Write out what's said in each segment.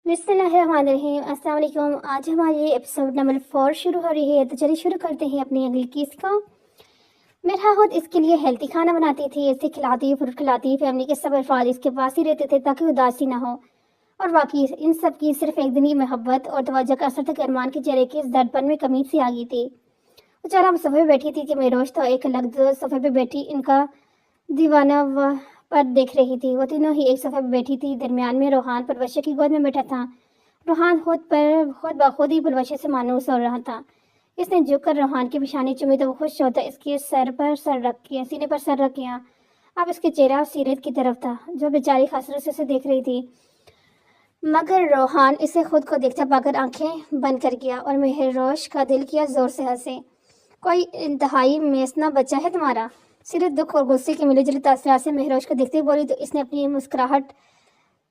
बिस्मिल्लाहिर्रहमानिर्रहीम। अस्सलाम वालेकुम। आज हमारी एपिसोड नंबर 4 शुरू हो रही है, तो चलिए शुरू करते हैं अपनी अगली किस्त को। मेरा खुद इसके लिए हेल्थी खाना बनाती थी, इसे खिलाती फ्रूट खिलाती, फैमिली के सब अफराद इसके पास ही रहते थे ताकि उदासी ना हो। और वाकई इन सब की सिर्फ एक दिन की मोहब्बत और तवज्जो का असर था कि अरमान के चेहरे के इस दर्दपन में कमी सी आ गई थी। बेचारा हम सोफे पे बैठी थी कि मेरोज तो एक अलग सोफे पे बैठी इनका दीवाना पर देख रही थी। वो तीनों ही एक सोफे पे बैठी थी। दरमियान में रोहान परवशे की गोद में बैठा था। रोहान खुद बखुद ही परवशे से मानूस हो रहा था। इसने झुककर रोहान की पेशानी चूमी तो वो खुश होता इसके सर पर सर रख किया, सीने पर सर रख किया। अब इसके चेहरा सीरत की तरफ था जो बेचारी खसरत से उसे देख रही थी। मगर रोहान इसे खुद को देखता पाकर आंखें बंद कर गया और मेहरोश का दिल किया जोर से हंसे। कोई इंतहाई मेसना बच्चा है तुम्हारा। सीरत दुख और गुस्से के मिले जुले तासरात से मेहरोश को देखते बोली तो इसने अपनी मुस्कुराहट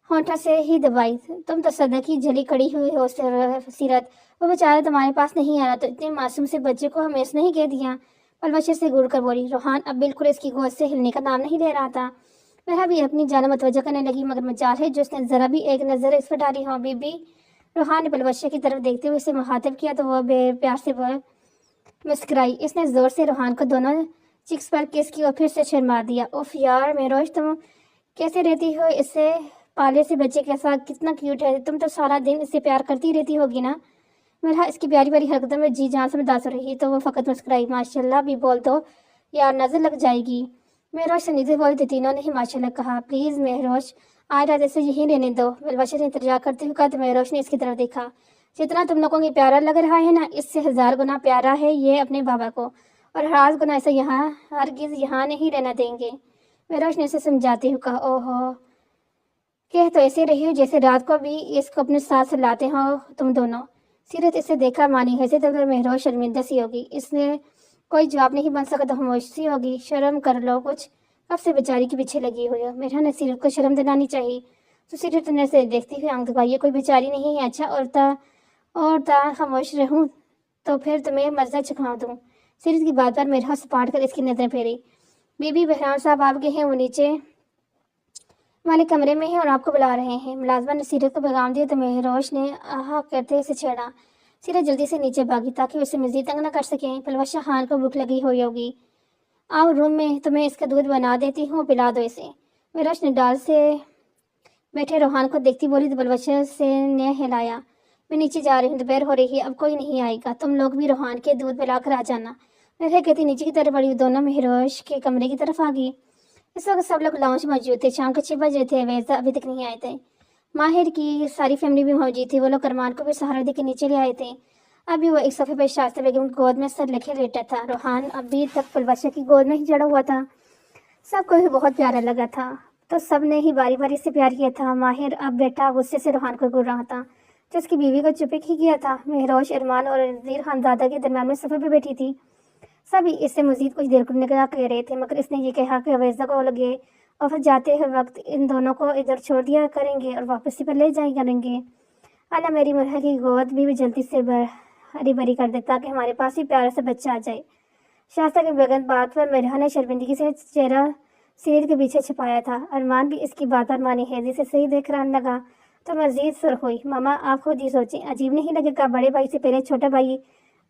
होंठों से ही दबाई। तुम तो सदा की जली कड़ी हुई हो सीरत। वो बेचारा तुम्हारे पास नहीं आ रहा तो इतने मासूम से बच्चे को हमें नहीं कह दिया। पलवशे से घूर कर बोली। रोहान अब बिल्कुल इसकी गोद से हिलने का नाम नहीं ले रहा था। वह भी अपनी जान मतवजह करने लगी, मगर मजाल है जो उसने जरा भी एक नजर इस पर डाली हो। बीबी रोहान ने पलवशे की तरफ देखते हुए उसे मुखातिब किया तो वह प्यार से मुस्कुराई। इसने जोर से रोहान को दोनों चिक्स पर किस की और फिर से शर्मा दिया। उफ यार मेरोज, तुम कैसे रहती हो इससे पाले से बच्चे के साथ? कितना क्यूट है। तुम तो सारा दिन इससे प्यार करती रहती होगी ना। मेरा इसकी प्यारी प्यारी हरकतों में जी जान से मुतासर हो रही तो वो फकत मुस्कुराई। माशाल्लाह भी बोल दो यार, नजर लग जाएगी। मेहरोज से नीचे बोलते तीनों ने ही माशाल्लाह कहा। प्लीज मेहरोज, आज रात ऐसे यहीं रहने दो। बलवाशा ने इंतजार करते हुए कहा तो मेहरोज ने इसकी तरफ देखा। जितना तुम लोगों को प्यारा लग रहा है ना, इससे 1000 गुना प्यारा है ये अपने बाबा को, और हर गुना ऐसे यहाँ हरगिज यहाँ नहीं रहना देंगे। मेहरोज ने इसे समझाते हुए कहा। ओहो, कह तो ऐसे रही हो जैसे रात को भी इसको अपने साथ लाते हो तुम दोनों। सीरत इसे देखा मानी वैसे तो मेहरोज शर्मिंदा सी होगी। इसने कोई जवाब नहीं बन सका तो खामोश सी होगी। शर्म कर लो कुछ, कब से बेचारी के पीछे लगी हुई हो। मेरा ने सीरत को शर्म दिलानी चाहिए। तो सीरत ने से देखती हुई आंख दबाई। कोई बेचारी नहीं है। अच्छा और खामोश रहूं तो फिर तुम्हें मर्जा चखा दूं। सीरत की बात पर मेरा सपाट कर इसकी नजर फेरी। बीबी बहराम साहब आप गए हैं, वो नीचे वाले कमरे में है और आपको बुला रहे हैं। मुलाजमा ने सीरत को पैगाम दिया तो मेहरोश ने आहा करते उसे छेड़ा। सीरत जल्दी से नीचे भागी ताकि उसे मजीद तंग न कर सकें। पलवशा खान को भूख लगी हुई होगी। आओ रूम में तुम्हें इसका दूध बना देती हूँ, पिला दो इसे। मेहरोश ने डाल से बैठे रोहान को देखती बोली तो पलवशा से ने हिलाया। मैं नीचे जा रही हूँ, दोपहर हो रही है, अब कोई नहीं आएगा। तुम लोग भी रोहान के दूध पिला कर आ जाना। वह कहती नीचे की तरफ बढ़ी। दोनों मेहरोश के कमरे की तरफ आ गई। इस वक्त सब लोग लाउंज मौजूद थे। शाम के 6 बजे थे। वैसा अभी तक नहीं आए थे। माहिर की सारी फैमिली भी मौजूद थी। वो लोग अरमान को भी सहारा दे के नीचे ले आए थे। अभी वो एक सोफे पर शास्त्र बेगम की गोद में सर लेके लेटा था। रोहान अभी तक पलवशा की गोद में ही जड़ा हुआ था। सबको भी बहुत प्यारा लगा था तो सब ने ही बारी बारी से प्यार किया था। माहिर अब बेटा गुस्से से रोहान को घूर रहा था जो उसकी बीवी को चुप ही किया था। मेहरोश, अरमान और नज़ीर खानजादा के दरमियान में सोफे पर बैठी थी। सभी इससे मजीद कुछ देर को निगाह कर रहे थे, मगर इसने ये कहा कि अवैजा को लगे और फिर जाते हुए वक्त इन दोनों को इधर छोड़ दिया करेंगे और वापसी पर ले जाया करेंगे। अल्लाह मेरी मुर्हा की गोद भी जल्दी से हरी भरी कर दे ताकि हमारे पास भी प्यारा सा बच्चा आ जाए। शास्ता के बगैर बात पर मेरहा ने शर्मिंदगी से चेहरा सीरत के पीछे छुपाया था। अरमान भी इसकी बात पर मानी हैजी से सही देख रहा लगा तो मजीद सुर्ख हुई। मामा आप खुद ही सोचें, अजीब नहीं लगेगा बड़े भाई से पहले छोटा भाई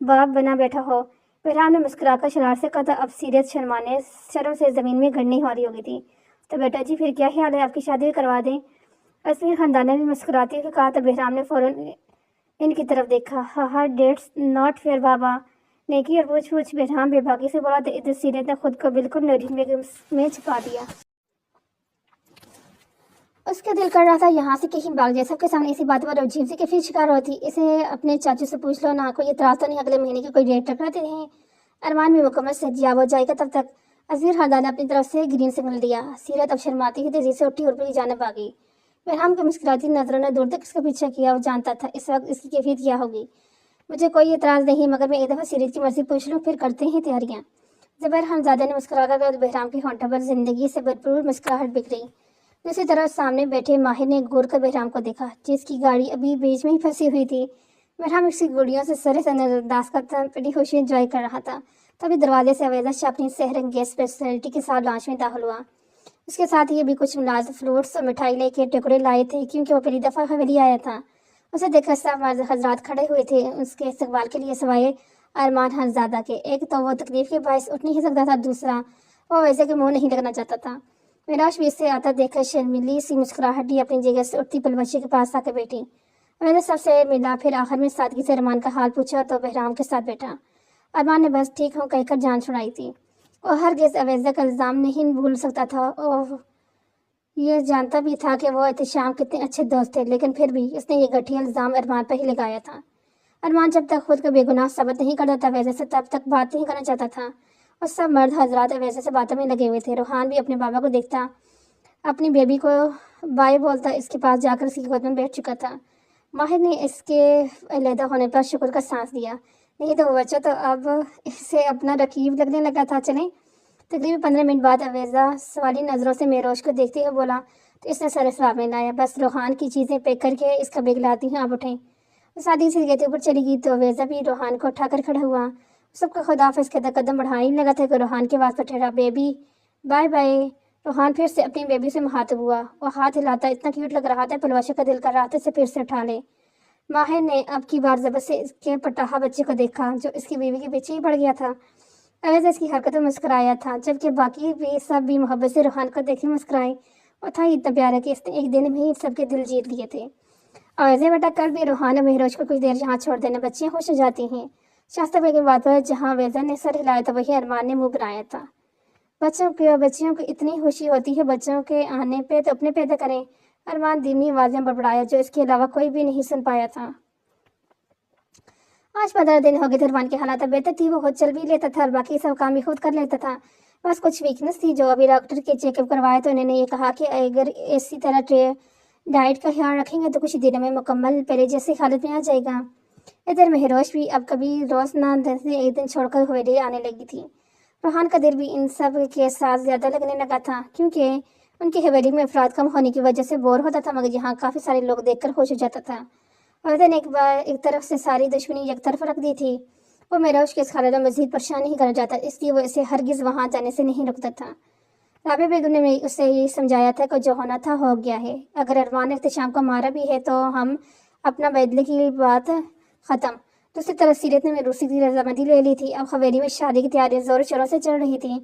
बाप बना बैठा हो। बहराम ने मुस्कुराकर शरारत से कहा था। अब सीरत शर्म से ज़मीन में गड़ने वाली हो गई थी। तो बेटा जी फिर क्या ख्याल है, आपकी शादी भी करवा दें? असमी खानदान ने मुस्कुराते हुए कहा। तो बहराम ने फ़ौरन इनकी तरफ देखा। हाँ डेट्स नॉट फेयर बाबा ने की और पूछ बहराम बेबाकी से बोला तो इधर सीरत ने खुद को बिल्कुल नरीन बेगम में छिपा दिया। उसका दिल कर रहा था यहाँ से कहीं भाग जाए। सबके सामने इसी बात पर अजीब सी कैफियत शिकार होती। इसे अपने चाचू से पूछ लो ना, कोई इतराज़ तो नहीं? अगले महीने की कोई डेट रखवाते हैं। अरमान में मुकम्मल सजियाब हो जाएगा तब तक। अज़ीर खानदान ने अपनी तरफ से ग्रीन सिग्नल दिया। सीरत अब शर्माती हुई तेजी से उठी और पूरी जानब आ गई। बहराम की मुस्कुराती नजरों ने दूर तक इसका पीछा किया। वो जानता था इस वक्त इसकी कैफियत क्या होगी। मुझे कोई इतराज़ नहीं, मगर मैं एक दफ़ा सीरत की मर्जी पूछ लूँ, फिर करते हैं तैयारियाँ। ज़ुबैर हमजादा ने मुस्कुराकर बहराम की होंठों पर जिंदगी से भरपूर मुस्कुराहट बिखरी। दूसरी तरफ सामने बैठे माहिर ने घूर कर बहराम को देखा जिसकी गाड़ी अभी बीच में ही फंसी हुई थी। बहराम उसकी गुड़ियों से सरे से नजरअंदाज करता बड़ी खुशी एंजॉय कर रहा था। तभी दरवाजे से अवैजा शाह अपनी सहरंगेज पर्सनैलिटी के साथ लॉन्च में दाखिल हुआ। उसके साथ ही भी कुछ मुलाज फ्रूट्स और मिठाई लेके टुकड़े लाए थे क्योंकि वो पहली दफ़ा हवेली आया था। اسے دیکھ کر سب مرد حضرات کھڑے ہوئے تھے اس کے استقبال کے لیے، سوائے ارمان حنزادہ کے۔ ایک تو وہ تکلیف کے باعث اٹھ نہیں سکتا تھا، دوسرا وہ ویسے کہ منہ نہیں لگنا چاہتا تھا۔ معراج بھی اس سے آتا دیکھ کر شرمیلی سی مسکراہٹ لی، اپنی جگہ سے اٹھتی پل بچے کے پاس آ کے بیٹھی۔ میں نے سب سے ملا، پھر آخر میں سادگی سے ارمان کا حال پوچھا تو بہرام کے ساتھ بیٹھا۔ ارمان نے بس ٹھیک ہوں کہہ کر جان چھڑائی تھی۔ وہ ہرگز اویزہ کا الزام نہیں بھول سکتا تھا۔ یہ جانتا بھی تھا کہ وہ احتشام کتنے اچھے دوست تھے، لیکن پھر بھی اس نے یہ گٹھیا الزام ارمان پر ہی لگایا تھا۔ ارمان جب تک خود کو بے گناہ ثابت نہیں کرتا تھا اویزہ سے، تب تک بات نہیں کرنا چاہتا تھا، اور سب مرد حضرات اویزہ سے باتوں میں لگے ہوئے تھے۔ روحان بھی اپنے بابا کو دیکھتا، اپنی بیبی کو بائے بولتا اس کے پاس جا کر اس کی گود میں بیٹھ چکا تھا۔ ماہر نے اس کے علیحدہ ہونے پر شکر کا سانس لیا، نہیں تو وہ بچہ تو اب اسے اپنا رقیب لگنے لگا تھا۔ چلیں۔ تقریباً 15 منٹ بعد اویزہ سوالی نظروں سے معراج کو دیکھتے ہوئے بولا تو اس نے سر سواب میں لایا، بس روحان کی چیزیں پیک کر کے اس کا بیگ لاتی ہوں، آپ اٹھیں۔ سادی سے گئے اوپر چلی گئی تو اویزہ بھی روحان کو اٹھا کر کھڑا ہوا۔ سب کو خداحافظ کہتا قدم بڑھانے لگا تھا کہ روحان کے آواز پر ٹھہرا، بیبی بائے بائے۔ روحان پھر سے اپنی بیبی سے مخاطب ہوا، وہ ہاتھ ہلاتا اتنا کیوٹ لگ رہا تھا، پلوشہ کا دل کر رہا تھا اسے پھر سے اٹھا لے۔ ماہر نے اب کی بار زبر سے اس کے پٹاہا بچے کو دیکھا جو اس کی بیوی کے پیچھے ہی پڑ گیا تھا۔ اویزہ اس کی حرکتوں میں مسکرایا تھا، جبکہ باقی بھی سب بھی محبت سے روحان کو دیکھ کے مسکرائے۔ وہ تھا اتنا پیارا کہ اس نے ایک دن میں ہی سب کے دل جیت لیے تھے۔ اویزہ بیٹا کل بھی روحان اور معراج کو کچھ دیر یہاں چھوڑ دینا، بچیاں خوش ہو جاتی ہیں۔ شائستہ بیگم بات پر جہاں اویزہ نے سر ہلایا تھا وہیں ارمان نے منہ بنایا تھا۔ بچیوں کو اتنی خوشی ہوتی ہے بچوں کے آنے پہ تو اپنے پیدا کریں، ارمان دھیمی آوازیں بڑبڑایا جو اس کے علاوہ کوئی بھی نہیں سن پایا تھا۔ آج 15 دن ہو گئے تھے ارمان کی حالت اب بہتر تھی، وہ خود چل بھی لیتا تھا اور باقی سب کام بھی خود کر لیتا تھا، بس کچھ ویکنس تھی جو ابھی ڈاکٹر کے چیک اپ کروایا تو انہوں نے یہ کہا کہ اگر اسی طرح ڈائٹ کا خیال رکھیں گے تو کچھ دنوں میں مکمل پہلے جیسی حالت میں آ جائے گا۔ ادھر مہروش بھی اب کبھی روز نہ ایک دن چھوڑ کر ہوئے آنے لگی تھی۔ روحان کا دل بھی ان سب کے ساتھ زیادہ لگنے لگا تھا، کیونکہ ان کی حویلی میں افراد کم ہونے کی وجہ سے بور ہوتا تھا، مگر یہاں کافی سارے لوگ دیکھ کر خوش ہو جاتا تھا۔ اویزہ نے ایک طرف سے ساری دشمنی یک طرف رکھ دی تھی۔ وہ معراج کے اس حالت میں مزید پریشان نہیں کرنا چاہتا، اس لیے وہ اسے ہرگز وہاں جانے سے نہیں رکتا تھا۔ رابعہ بیگم نے اسے یہ سمجھایا تھا کہ جو ہونا تھا ہو گیا ہے، اگر ارمان احتشام کو مارا بھی ہے تو ہم اپنا بدلے کی بات ختم۔ دوسری طرف سیرت نے روسی کی رضامندی لے لی تھی، اب حویلی میں شادی کی تیاری زور شوروں سے چل رہی تھی۔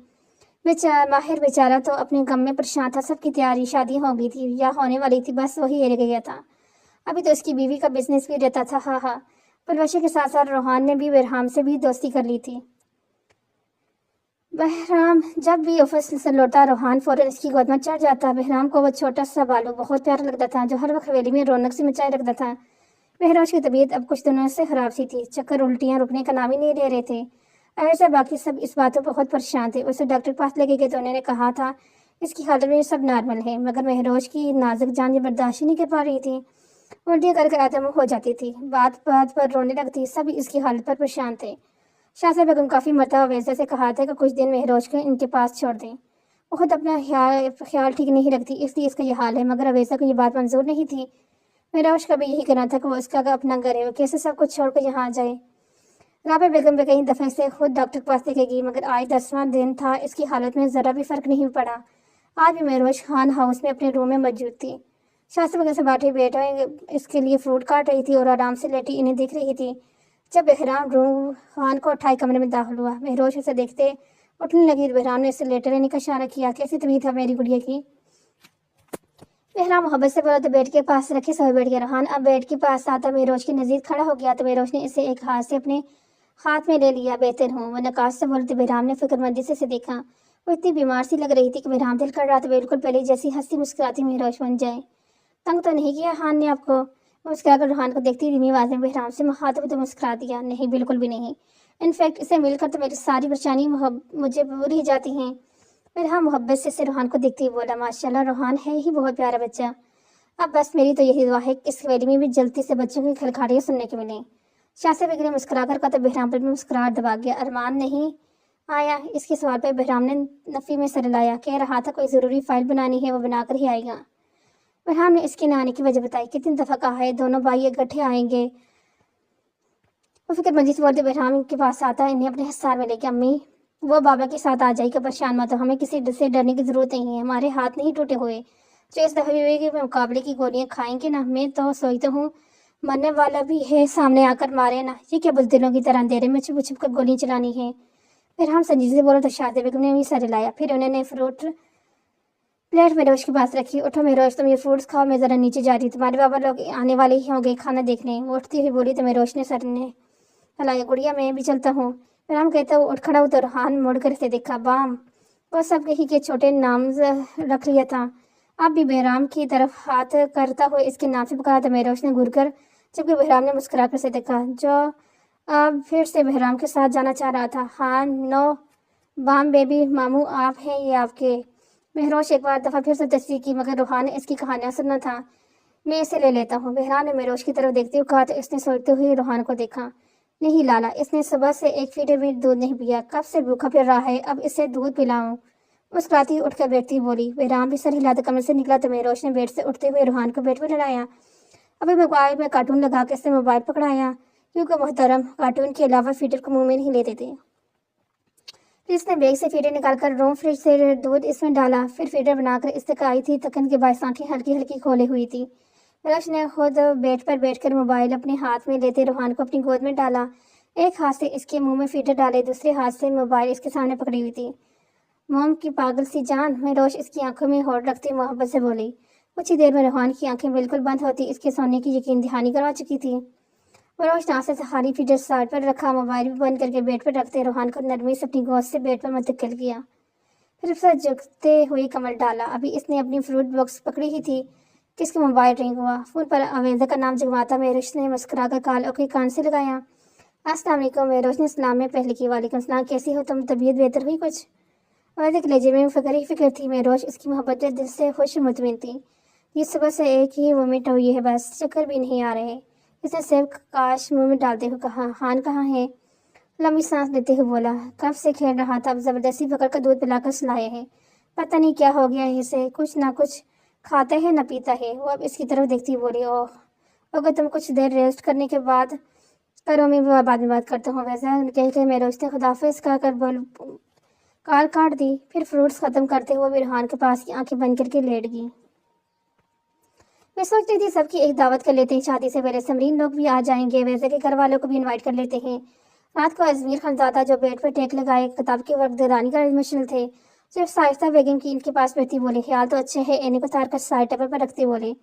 ماہر بیچارہ تو اپنے غم میں پریشان تھا، سب کی تیاری شادی ہو گئی تھی یا ہونے والی تھی، بس وہی رہ گیا تھا۔ ابھی تو اس کی بیوی کا بزنس بھی رہتا تھا۔ ہاں پلوشے کے ساتھ ساتھ روحان نے بھی بہرام سے بھی دوستی کر لی تھی۔ بہرام جب بھی آفس سے لوٹا روحان فوراً اس کی گود میں چڑھ جاتا۔ بہرام کو وہ چھوٹا سا بالو بہت پیارا لگتا تھا جو ہر وقت حویلی میں رونق سے مچائے رکھتا تھا۔ مہراج کی طبیعت اب کچھ دنوں سے خراب سی تھی، چکر الٹیاں رکنے کا نام ہی نہیں لے رہے تھے۔ ایسے باقی سب اس باتوں پر بہت پریشان تھے۔ اسے ڈاکٹر کے پاس لے کے گئے تو انہوں نے کہا تھا اس کی حالت میں سب نارمل ہے، مگر مہراج کی نازک جان یہ برداشت نہیں کر پا رہی تھی، الٹیاں کر آدم ہو جاتی تھی، بات بات پر رونے لگتی، سب اس کی حالت پر پریشان تھے۔ شائستہ بیگم کافی مرتبہ اویزہ سے کہا تھا کہ کچھ دن مہراج کو ان کے پاس چھوڑ دیں، وہ خود اپنا خیال ٹھیک نہیں رکھتی، اس لیے اس کا یہ حال ہے، مگر اویزہ کو یہ بات منظور نہیں تھی۔ مہراج کا بھی یہی کہنا تھا کہ وہ اس کا اپنا گھر ہے، وہ کیسے سب کچھ چھوڑ کر یہاں آ جائے۔ رابعہ بیگم بھی کئی دفعے سے خود ڈاکٹر کے پاس لے کے گئی، مگر آج 10واں دن تھا، اس کی حالت میں ذرا بھی فرق نہیں پڑا۔ آج بھی مہراج خان ہاؤس میں اپنے روم میں موجود تھی۔ شائستہ بیگم سے بیٹھے اس کے لیے فروٹ کاٹ رہی تھی اور آرام سے لیٹی انہیں دیکھ رہی تھی۔ جب بہرام روحان کو اٹھائے کمرے میں داخل ہوا، مہراج اسے دیکھتے اٹھنے لگی۔ بہرام نے اسے لیٹے رہنے کا اشارہ کیا، کیسی طبیعت ہے میری گڑیا کی؟ بہرام محبت سے بولا تو بیڈ کے پاس رکھے سوئے بیٹھ گیا۔ روحان اب بیڈ کے پاس آتا مہراج کے نزدیک کھڑا ہو گیا تو مہراج نے اسے ایک ہاتھ سے اپنے ہاتھ میں لے لیا۔ بہتر ہوں، وہ نکاس سے بولتے بہرام نے فکر مندی سے اسے دیکھا۔ وہ اتنی بیمار سی لگ رہی تھی کہ بہرام دل کر رہا تھا بالکل پہلے جیسی ہنسی مسکراتی مہراج بن جائے۔ تنگ تو نہیں کیا خان نے آپ کو؟ مسکرا کر روحان کو دیکھتی دھیمی آواز میں بہرام سے مخاطب تو مسکرا دیا، نہیں بالکل بھی نہیں، انفیکٹ اسے مل کر تو میری ساری پریشانی مجھے بھول ہی جاتی ہیں۔ بہرام محبت سے روحان کو دیکھتے ہوئے بولا، ماشاءاللہ روحان ہے ہی بہت پیارا بچہ، اب بس میری تو یہی دعا ہے کہ اس حویلی میں بھی جلدی سے بچوں کی کھلکھاڑیاں سننے کو ملیں۔ شائستہ بیگم نے مسکرا کر کہا تو بہرام پر بھی مسکراہٹ دبا گیا۔ ارمان نہیں آیا؟ اس کے سوال پر بہرام نے نفی میں سر ہلایا، کہہ رہا تھا کوئی ضروری فائل بنانی ہے، وہ بنا کر ہی آئے گا۔ بہرام نے اس کے نہ آنے کی وجہ بتائی، کتنی دفعہ کہا ہے دونوں بھائی اکٹھے آئیں گے۔ وہ فکر مندی سے بولتے بہرام کے پاس آتا انہیں اپنے حصار میں لے کے، امی وہ بابا کے ساتھ آ جائے گا، پریشان مت ہو، ہمیں کسی سے ڈرنے کی ضرورت نہیں ہے، ہمارے ہاتھ نہیں ٹوٹے ہوئے، جو اس دفعہ بھی کے مقابلے کی گولیاں کھائیں گے نا، میں تو سوئی تو ہوں मरने वाला भी है, सामने आकर मारे ना, ये क्या बुज़दिलों की तरह अंधेरे में छुप छुप कर गोली चलानी है। फिर हम संजीदगी से बोला तो शादी बेगम ने भी सर हिलाया। फिर उन्होंने फ्रूट प्लेट मेरोज के पास रखी। उठो मेरोज, तुम ये फ्रूट्स खाओ, मैं ज़रा नीचे जा रही, तुम्हारे बाबा लोग आने वाले ही होंगे खाना देखने। वो उठती हुई बोली तो मेरोज ने सर ने हिलाया। गुड़िया मैं भी चलता हूँ। फिर हम कहता हूँ उठ खड़ा हो तो रोहान मुड़ कर से देखा। बाम वो सब कही के छोटे नाम रख लिया था। अब भी बहराम की तरफ हाथ करता हुआ इसके नाम से पुकारा तो मेरोज ने घूर कर, जबकि बहराम ने मुस्कुरा कर से देखा, जो अब फिर से बहराम के साथ जाना चाह रहा था। हाँ नो बाम बेबी, मामू आप हैं ये आपके। महरोश एक बार दफ़ा फिर से तस्दीक की, मगर रूहान ने इसकी कहानियाँ सुनना था। मैं इसे ले लेता हूँ। बहरान ने महरोश की तरफ देखते हुए कहा तो इसने सोचते हुए रूहान को देखा। नहीं लाला, इसने सुबह से एक फीडर भी दूध नहीं पिया, कब से भूखा फिर रहा है, अब इसे दूध पिलाऊं। मुस्कुराती उठकर बैठती बोली। बहराम भी सर हिलाते कमरे से निकला तो महरोश ने बेड से उठते हुए रूहान को बेड पर लड़ाया। अभी मोबाइल में कार्टून लगा के इसने मोबाइल पकड़ाया, क्योंकि मोहतरम कार्टून के अलावा फीडर को मुंह में नहीं लेते थे। फिर इसने बैग से फीडर निकालकर रूम फ्रिज से दूध इसमें डाला। फिर फीडर बनाकर इस तक आई थी, तकन के बाईस आंखें हल्की हल्की खोले हुई थी। रश ने खुद बेड पर बैठकर मोबाइल अपने हाथ में लेते रूहान को अपनी गोद में डाला। एक हाथ से इसके मुंह में फीडर डाले, दूसरे हाथ से मोबाइल इसके सामने पकड़ी हुई थी। मोम की पागल सी जान, मैं रोश इसकी आंखों में होड़ रखती मोहब्बत से बोली। कुछ ही देर में रूहान की आंखें बिल्कुल बंद होती इसके सोने की यकीन दहानी करवा चुकी थी। रोश नाश्ते से खाली फीडर साइड पर रखा, मोबाइल भी बंद करके बेड पर रखते रूहान को नरमी से अपनी गोद से बेड पर मुंतकिल किया। फिर उसे झुकते हुए कमर डाला। अभी इसने अपनी फ्रूट बॉक्स पकड़ी ही थी कि इसका मोबाइल रिंग हुआ। फोन पर अवेदा का नाम जगवाता मेहरोश ने मुस्कुरा कर कॉल ओके कान से लगाया। अस्सलाम वालेकुम। मेहरोश ने सलाम में पहले की। वालेकुम सलाम, कैसी हो तुम, तबीयत बेहतर हुई कुछ? अवैधा के लहजे में फिक्र ही फिक्र थी। मेहरोश इसकी मोहब्बत दिल से खुश मुतमिन थी। ये सुबह से एक ही वोमिट हुई है, बस चक्कर भी नहीं आ रहे। इसने सिर्फ काश मुंह में डालते हुए कहा, हान कहाँ है? लंबी सांस लेते हुए बोला, कब से खेल रहा था, अब जबरदस्ती पकड़ कर दूध पिलाकर सुलाए है। पता नहीं क्या हो गया है इसे, कुछ ना कुछ खाता है न पीता है। वो अब इसकी तरफ देखती बोली, ओह अगर तुम कुछ देर रेस्ट करने के बाद करो, मैं बाद में बात करता हूँ। वैसा कह के मेरोज ने खुदाफिज कहकर बोल कॉल काट दी। फिर फ्रूट्स खत्म करते हुए बिरहान के पास की आंखें बंद करके लेट गई। मैं सोच रही थी सबकी एक दावत कर लेते हैं, शादी से पहले समरीन लोग भी आ जाएंगे, वैसे के घर वालों को भी इनवाइट कर लेते हैं। रात को अजमीर खानजादा जो बेड पर टेक लगाए किताब के वक्त दरानी का मशल थे, सिर्फ साइस्ता बेगम की इनके पास बैठी बोले, ख्याल तो अच्छे है, इन्हें को तार कर साइड टेबल पर रखते बोले,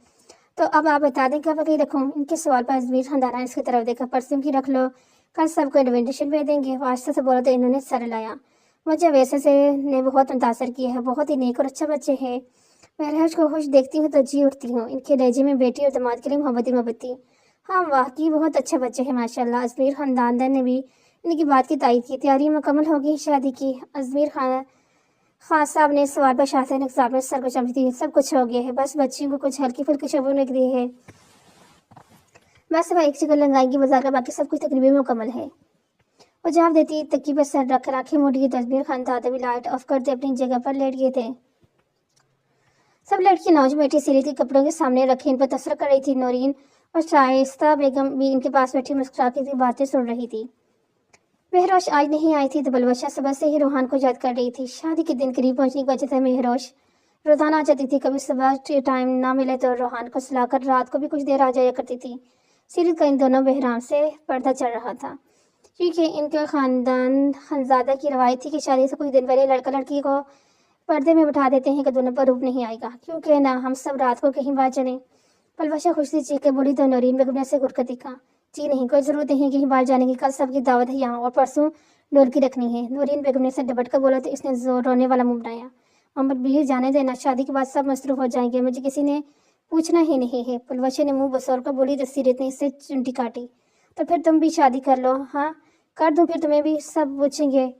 तो अब आप बता दें क्या वकई रखूँ? इनके सवाल पर अजमीर खानदाना इसकी तरफ देखा। परसों की रख लो, कल सबको इन्विटेशन भेज देंगे। वास्ता से बोला तो इन्होंने सर लाया। मुझे वैसे से ने बहुत मुतासर किया है, बहुत ही नेक और अच्छा बच्चे हैं। मैं रहज को खुश देखती हूँ तो जी उठती हूँ। इनके लहजे में बेटी और दामाद के लिए मोहब्बत ही मोहब्बत थी। हाँ वाकई बहुत अच्छे बच्चे हैं माशाल्लाह। अजमीर खानदान ने भी इनकी बात की तारीफ की। तैयारी मुकम्मल हो गई शादी की। अजमीर खान साहब ने सवाल पर शासन साहब ने सर को चमकती है, सब कुछ हो गया है, बस बच्चियों को कुछ हल्की फुल्की शबों ने दी है, बस वह एक चक्कर लगाएंगी बाजार का, बाकी सब कुछ तकरीबन मुकम्मल है। वो जवाब देती तकी पर सर रख आंखें मोड़ की। तस्वीर खान दादा भी लाइट ऑफ करते अपनी जगह पर लेट गए थे। सब लड़की नौज बैठी सीरीत के कपड़ों के सामने रखे इन पर तसर कर रही थी। नौरीन और शाइस्ता बेगम भी इनके पास बैठी मुस्कुरा की बातें सुन रही थी। महरोश आज नहीं आई थी तो बलवशा सुबह से ही रूहान को याद कर रही थी। शादी के दिन करीब पहुंचने की वजह से महरोश रोजाना आ जाती थी। कभी सुबह टाइम ना मिले तो रूहान को सुलाकर रात को भी कुछ देर आ जाया करती थी। सीरीत का इन दोनों बहराम से पर्दा चल रहा था, क्योंकि इनके खानदान खानजादा की रवायत थी कि शादी से कुछ दिन पहले लड़का लड़की को पर्दे में बिठा देते हैं कि दोनों पर रूप नहीं आएगा, क्योंकि ना हम सब रात को कहीं बाहर चलें। बलवशा खुशी चीख के बोली तो नौरीन बेगम ने से घुरकर दिखा। जी नहीं, कोई ज़रूरत नहीं कहीं बाहर जाने की, कल सबकी दावत है यहाँ और परसों ढोलकी रखनी है। नौरीन बेगम ने से डबट कर बोला तो इसने जोर रोने वाला मुंह बनाया। मोहम्मद भी जाने देना, शादी के बाद सब मसरूफ हो जाएंगे, मुझे किसी ने पूछना ही नहीं है। बलवशा ने मुँह बसौर कर बोली तो सीरत ने इससे चुंटी काटी। तो फिर तुम भी शादी कर लो। हाँ कर दूँ, फिर तुम्हें भी सब पूछेंगे।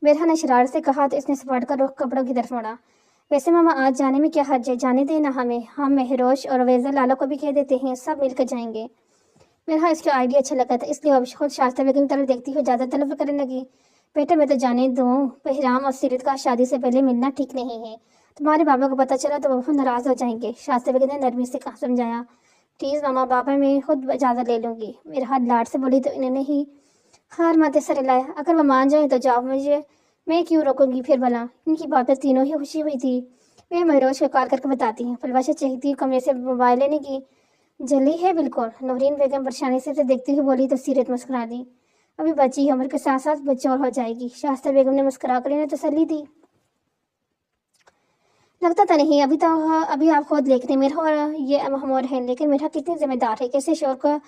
मेरा ने शरारत से कहा तो इसने सपाट कर रुख कपड़ों की तरफ मुड़ा। वैसे मामा आज जाने में क्या हर्ज है, जाने देना हमें, हम महरोश और अवेजा लाला को भी कह देते हैं, सब मिलकर जाएंगे। मेरा इसका आइडिया अच्छा लगा था, इसलिए अब खुद शास्त्रा बेगम की तरफ देखती हुई ज़्यादा तलब करने लगी। बेटा मैं तो जाने दूँ, बहराम और सीरत का शादी से पहले मिलना ठीक नहीं है, तुम्हारे बाबा को पता चला तो वो नाराज़ हो जाएंगे। शास्त्रा बेगम ने नरमी से कहा समझाया। प्लीज़ मामा बाबा मैं खुद इजाज़त ले लूँगी। मेरा हाथ लाड से बोली तो इन्होंने ही हार माते सर लाया। अगर वो मान जाए तो जाओ, मुझे मैं क्यों रोकूंगी फिर भला। इनकी बात पर तीनों ही खुशी हुई थी। मैं महरोज को कॉल करके बताती हूँ। फलवाशा चाहती कमरे से मोबाइल लेने की जली है बिल्कुल। नौरीन बेगम परेशानी से देखती हुई बोली तो सीरत मुस्कुरा दी। अभी बची है, उम्र के साथ साथ बच्चौर हो जाएगी। शास्त्रा बेगम ने मुस्कुरा कर इन्हें तसल्ली दी। लगता तो नहीं, अभी आप खुद लेख रहे मेरा और ये हमोर है, लेकिन मेरा कितनी जिम्मेदार है। कैसे शोर को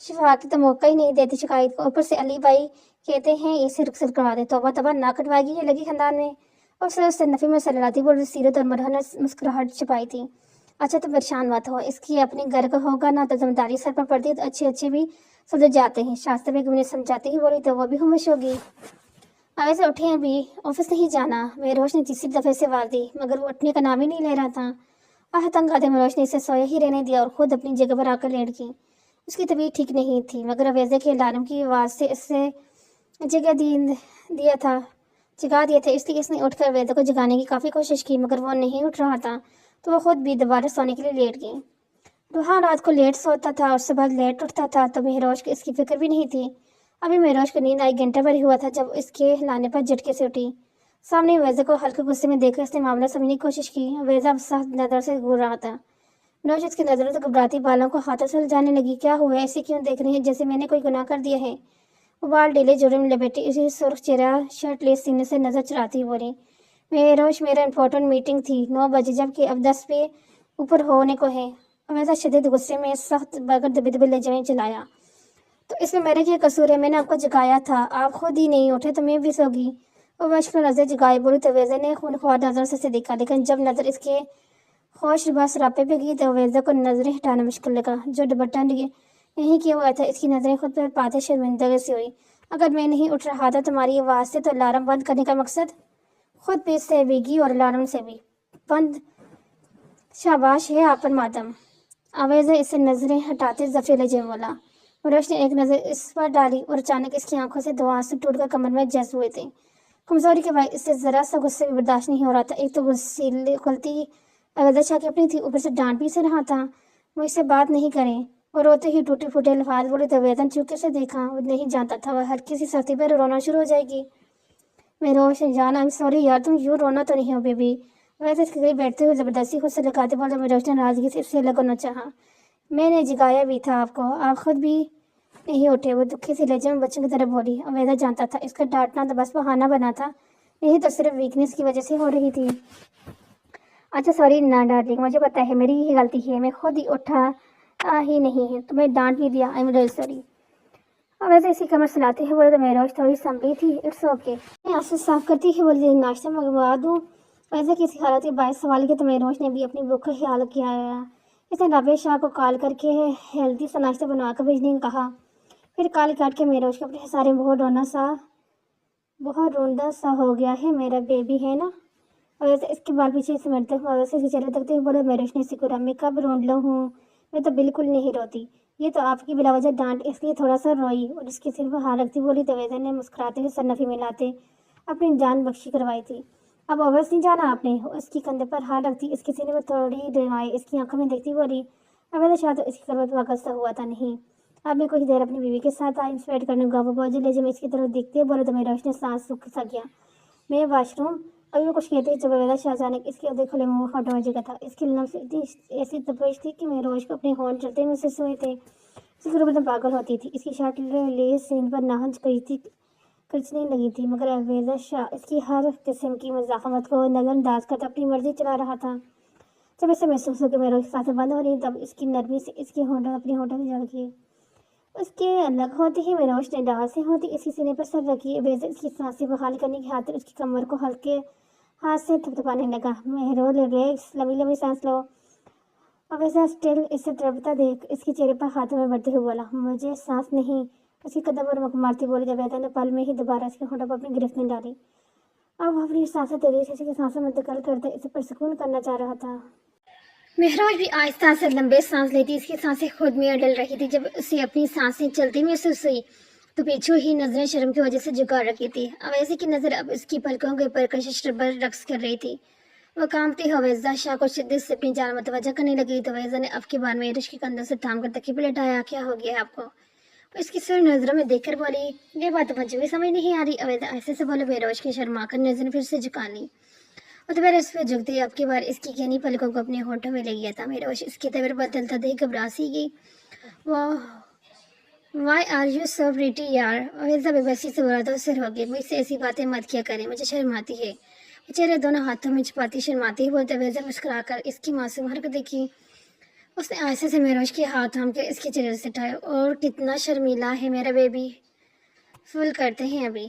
शिफा की तो मौका ही नहीं देती शिकायत को। ऊपर से अली भाई कहते हैं ये सिर सिर करवा दे। तौबा तौबा, ना कटवाएगी ये लगी खानदान में। और से नफी में सलराती बोल सीरत और मरहन ने मुस्कुराहट छुपाई थी। अच्छा तो परेशान मत हो, इसकी अपने घर का होगा ना तो जिम्मेदारी सर पर पड़ती है तो अच्छे अच्छे भी सुलझ जाते हैं। शास्त्र बेगम ने समझाती ही बोली तो वो भी खुश होगी। आगे से उठे अभी ऑफिस नहीं जाना। मेहरोश ने तीसरी दफे से आवाज दी, मगर वो उठने का नाम ही नहीं ले रहा था। आह तंग आते मेहरोश ने इसे सोया ही रहने दिया और खुद अपनी जगह पर आकर लेट गई। उसकी तबीयत ठीक नहीं थी, मगर अवेज़े के अलार्म की आवाज़ से इससे जगह दिया था जगा दिए थे, इसलिए इसने उठकर अवेज़ा को जगाने की काफ़ी कोशिश की, मगर वो नहीं उठ रहा था। तो वो खुद भी दोबारा सोने के लिए लेट गई। रूहान रात को लेट सोता था और सुबह लेट उठता था, तो मेहरोश को इसकी फिक्र भी नहीं थी। अभी मेहरोश को नींद आई घंटा भर ही हुआ था जब इसके लाने पर झटके से उठी। सामने अवेज़ा को हल्के गुस्से में देखकर इसने मामला समझने की कोशिश की। अवेज़ा सख्त नज़र से घूर रहा था। मनोज इसकी नजरों से घबराती बालों को हाथों से जाने लगी। क्या हुआ, ऐसे क्यों देख रही है जैसे मैंने कोई गुनाह कर दिया है? वो बाल ढीले जोड़े में लपेटी इसी सुर्ख चेहरा शर्ट लेस सीने से नजर चुराती बोली, मेरोज मेरा इंपॉर्टेंट मीटिंग थी 9 बजे, जबकि अब 10 पे ऊपर होने को है। अब ऐसा शदीद गुस्से में सख्त बगर दबे दबे लहजे चलाया, तो इसमें मेरा क्या कसूर है? मैंने आपको जगाया था, आप खुद ही नहीं उठे तो मैं भी सोगी। वो मुश्किल नजर जगाए बोली तो वेज़ा ने खूनख्वार नजर से देखा, लेकिन जब नजर इसके होश बस रापे पे गई तो वेज़ा को नजरें हटाना मुश्किल लगा। जो दुपट्टा नहीं किया हुआ था, इसकी नजरें खुद पर पाते शर्मिंदगी से हुई। अगर मैं नहीं उठ रहा था तुम्हारी आवाज़ से, तो अलार्म बंद करने का मकसद? खुद पे से भीगी और अलार्म से भी बंद। शाबाश है आप पर मातम। अवेज़ा इससे नजरें हटाते जफे लजे बोला। मुरश ने एक नज़र इस पर डाली और अचानक इसकी आंखों से दो आंसू टूटकर कमर में जज्ब हुए थे। कमजोरी के बाद इससे जरा सा गुस्से भी बर्दाश्त नहीं हो रहा था। एक तो गुस्से खुलती अवेज़ा शाह की अपनी थी, ऊपर से डांट भी से रहा था मुझसे बात नहीं करें, और रोते ही टूटे फूटे अल्फाज बोले तो वेदन चुपके से देखा। वो नहीं जानता था वह हल्की सी सख्ती पर रोना शुरू हो जाएगी। मेरोश जान, आई एम सॉरी यार, तुम यूँ रोना तो नहीं हो बेबी। वैसे इसके करीब बैठते हुए जबरदस्ती खुद से लगाते बोले। मेरोश ने नाराजगी से इससे अलग होना चाहा। मैंने जगाया भी था आपको, आप खुद भी नहीं उठे। वो दुखी से लहजे में बच्चों की तरफ बोली। अवेज़ा जानता था इसका डांटना तो बस बहाना बना था, यही तो सिर्फ वीकनेस की वजह से हो रही थी। अच्छा सॉरी ना डार्लिंग, मुझे पता है मेरी ही गलती है, मैं खुद ही उठा ही नहीं है, तुम्हें डांट भी दिया, आई एम रियली सॉरी। और वैसे इसी कमर सुनाते हैं बोले तो मेरोज थोड़ी संभली थी। It's okay. मैं आंसू साफ करती है बोली, नाश्ता मंगवा दूँ? वैसे किसी हालत के बायस सवाल किया तो मेरोज ने भी अपनी भूख का ख्याल किया। इसने राबे शाह को कॉल करके हेल्दी सा नाश्ता बनवा कर भेजने को कहा। फिर कॉल काट के मेरोज के अपने सारे बहुत रोंदा सा हो गया है, मेरा बेबी है ना। और वैसे इसके बाल पीछे सिमटते हुए वैसे इसके चेहरे तकते हुए बोले, मेरोज ने सिकुड़ा, मैं कब रोंद लो हूँ, मैं तो बिल्कुल नहीं रोती, ये तो आपकी बिलावजह डांट इसलिए थोड़ा सा रोई। और इसके सिर पर हाथ रखती बोली तो वेदन ने मुस्कुराते हुए सन्नफी मिलाते अपनी जान बख्शी करवाई थी। अब ऑफिस नहीं जाना आपने? उसकी कंधे पर हाथ रखती इसके सीने पर थोड़ी डरवाई इसकी आंखों में देखती बोली। अवैध शायद तो इसकी करवट वाकस्ता हुआ था नहीं। अब मैं कुछ देर अपनी बीवी के साथ आई इंस्पेक्ट करने गया। वो बहुत ले जब इसकी तरफ देखते हुए बोले तो मेरा ने सांस सूख सा गया। मैं वॉशरूम अभी वो कुछ कहते ही जब अवैध शाह अचानक इसके अधे खुले मुँह हटवा जगह था। इसकी लम्स इतनी ऐसी तपेश थी कि मेरे रोज को अपने होंठ चलते महसूस हुए थे। इसकी रूप में पागल होती थी। इसकी शर्ट ले सीन पर नाहज गई थी, खिंचने लगी थी, मगर अवेज़ा शाह इसकी हर किस्म की मजाकमत को नज़रअंदाज करता अपनी मर्जी चला रहा था। जब इसे महसूस हो कि मेरे सांसें बंद हो रही, तब इसकी नरमी से इसके होंठ अपने होंठों से जड़ किए। उसके अलग होते ही मेरोश ने डाल से होती इसकी सीने पर सर रखी। अवेज़ा इसकी सांसें बहाल करने की खातिर उसकी कमर को हल्के हाथ से थपथपाने लगा। मेहरो रिलैक्स, लंबी लंबी सांस लो। अवेज़ा स्टिल इसे तड़पता देख इसके चेहरे पर हाथों में बढ़ते हुए बोला, मुझे सांस नहीं। उसकी कदम पर मुख मारती बोली। अवेज़ा ने पल में ही दोबारा इसके होंठों पर अपनी गिरफ्त में डाली। अब अपनी सांसें तेजी से इसकी सांसों में दखल करते इसे परसकून करना चाह रहा था। महरोज भी आहिस्ता से लंबे सांस लेती, इसकी सांसें खुद में अड़ल रही थी। जब उसे अपनी सांसें चलती महसूस हुई तो पीछे ही नजरें शर्म की वजह से झुका रखी थी। अवैज़ा की नजर अब इसकी पलकों के ऊपर कशिश पर रक्स कर रही थी। वह कांपती हुई अवैज़ा शाह को शिद्दत से अपनी जान मुतवज्जा करने लगी तो अवैज़ा ने अब की बार में रिश्क के कंधों से थाम कर तकिए पर लेटाया। क्या हो गया है आपको? वो इसकी सिर नजरों में देखकर बोली, ये बात तो मुझे भी समझ नहीं आ रही। अवैज़ा ऐसे से बोले। महरोज की शर्मा कर नजर फिर से झुका ली। اور دوبارہ اس پہ جھکتے ہی اب کی بار اس کی گہنی پلکوں کو اپنے ہونٹوں میں لے گیا تھا۔ میروش اس کی طبیعت بدلتا دیکھ گھبرا سی گئی۔ Why are you so pretty یار؟ ویزا بے بسی سے بولا تو سر ہو گئی، مجھ سے ایسی باتیں مت کیا کریں، مجھے شرم آتی ہے۔ چہرے دونوں ہاتھوں میں چھپاتی شرماتی بولتے ویزا مسکرا کر اس کی معصوم حرکت دیکھی۔ اس نے آہستہ سے میروش کے ہاتھ تھام کے اس کے چہرے سے اٹھائے۔ اور کتنا شرمیلا ہے میرا بیبی، فل کرتے ہیں ابھی۔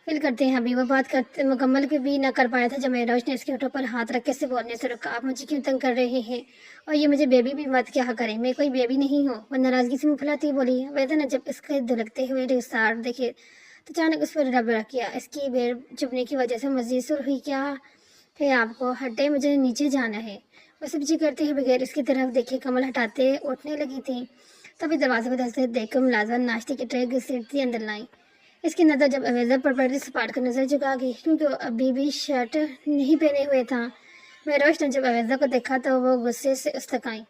وہ بات کرتے مکمل بھی نہ کر پایا تھا جب میروش نے اس کے ہونٹوں پر ہاتھ رکھ کے سے بولنے سے روکا۔ آپ مجھے کیوں تنگ کر رہے ہیں؟ اور یہ مجھے بیبی بھی مت کیا کریں، میں کوئی بیبی نہیں ہوں۔ وہ ناراضگی سے منہ پھلاتی بولی۔ ویدا نے جب اس کے دھڑکتے ہوئے رخسار دیکھے تو اچانک اس پر رب رکھ کیا۔ اس کی بیر چبھنے کی وجہ سے مزید سر ہوئی۔ کیا ہے آپ کو؟ ہٹے، مجھے نیچے جانا ہے۔ وہ سبزی کرتے ہوئے بغیر اس کی طرف دیکھے کمل ہٹاتے اٹھنے لگی تھی، تبھی دروازے کو دستک دیکھ کر ملازم ناشتے کی ٹرے گھسیٹتی اندر لائی۔ اس کی نظر جب اویزا پر پڑی سپاٹ کر نظر جھکا گئی، کیونکہ وہ ابھی بھی شرٹ نہیں پہنے ہوئے تھا۔ میروش نے جب اویزا کو دیکھا تو وہ غصے سے اس تک آئی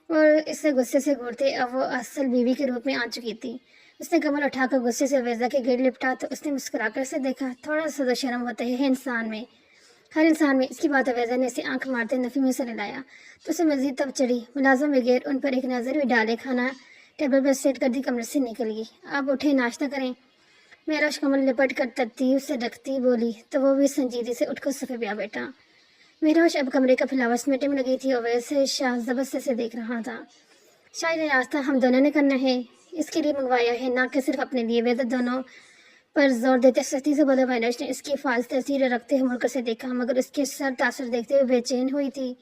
اور اسے غصے سے گھورتے اب وہ اصل بیوی کے روپ میں آ چکی تھی۔ اس نے کمر اٹھا کر غصے سے اویزا کے گرد لپٹا تو اس نے مسکرا کر اسے دیکھا۔ تھوڑا سا تو شرم ہوتا ہے ہر انسان میں۔ اس کی بات اویزا نے اسے آنکھ مارتے نفی میں سے لایا تو اسے مزید تب چڑھی۔ ملازم بغیر ان پر ایک نظر بھی ڈالے کھانا ٹیبل پر سیٹ کر دی کمرے سے نکل گئی۔ آپ اٹھے، ناشتہ کریں۔ میروش کمل لپٹ کر ترتیب سے رکھتی بولی تو وہ بھی سنجیدگی سے اٹھ کر صفحے پہ آ بیٹھا۔ میروش اب کمرے کا پھیلاوا سمیٹنے میں لگی تھی اور ویسے شاہ زبردستی سے دیکھ رہا تھا۔ شاید یہ ناشتہ ہم دونوں نے کرنا ہے، اس کے لیے منگوایا ہے، نہ کہ صرف اپنے لیے۔ ویدا دونوں پر زور دیتے سختی سے بولا۔ میروش نے اس کی فالس تصویر رکھتے ہوئے مڑ کر سے دیکھا، مگر اس کے سر تاثر دیکھتے ہوئے بے چین ہوئی تھی۔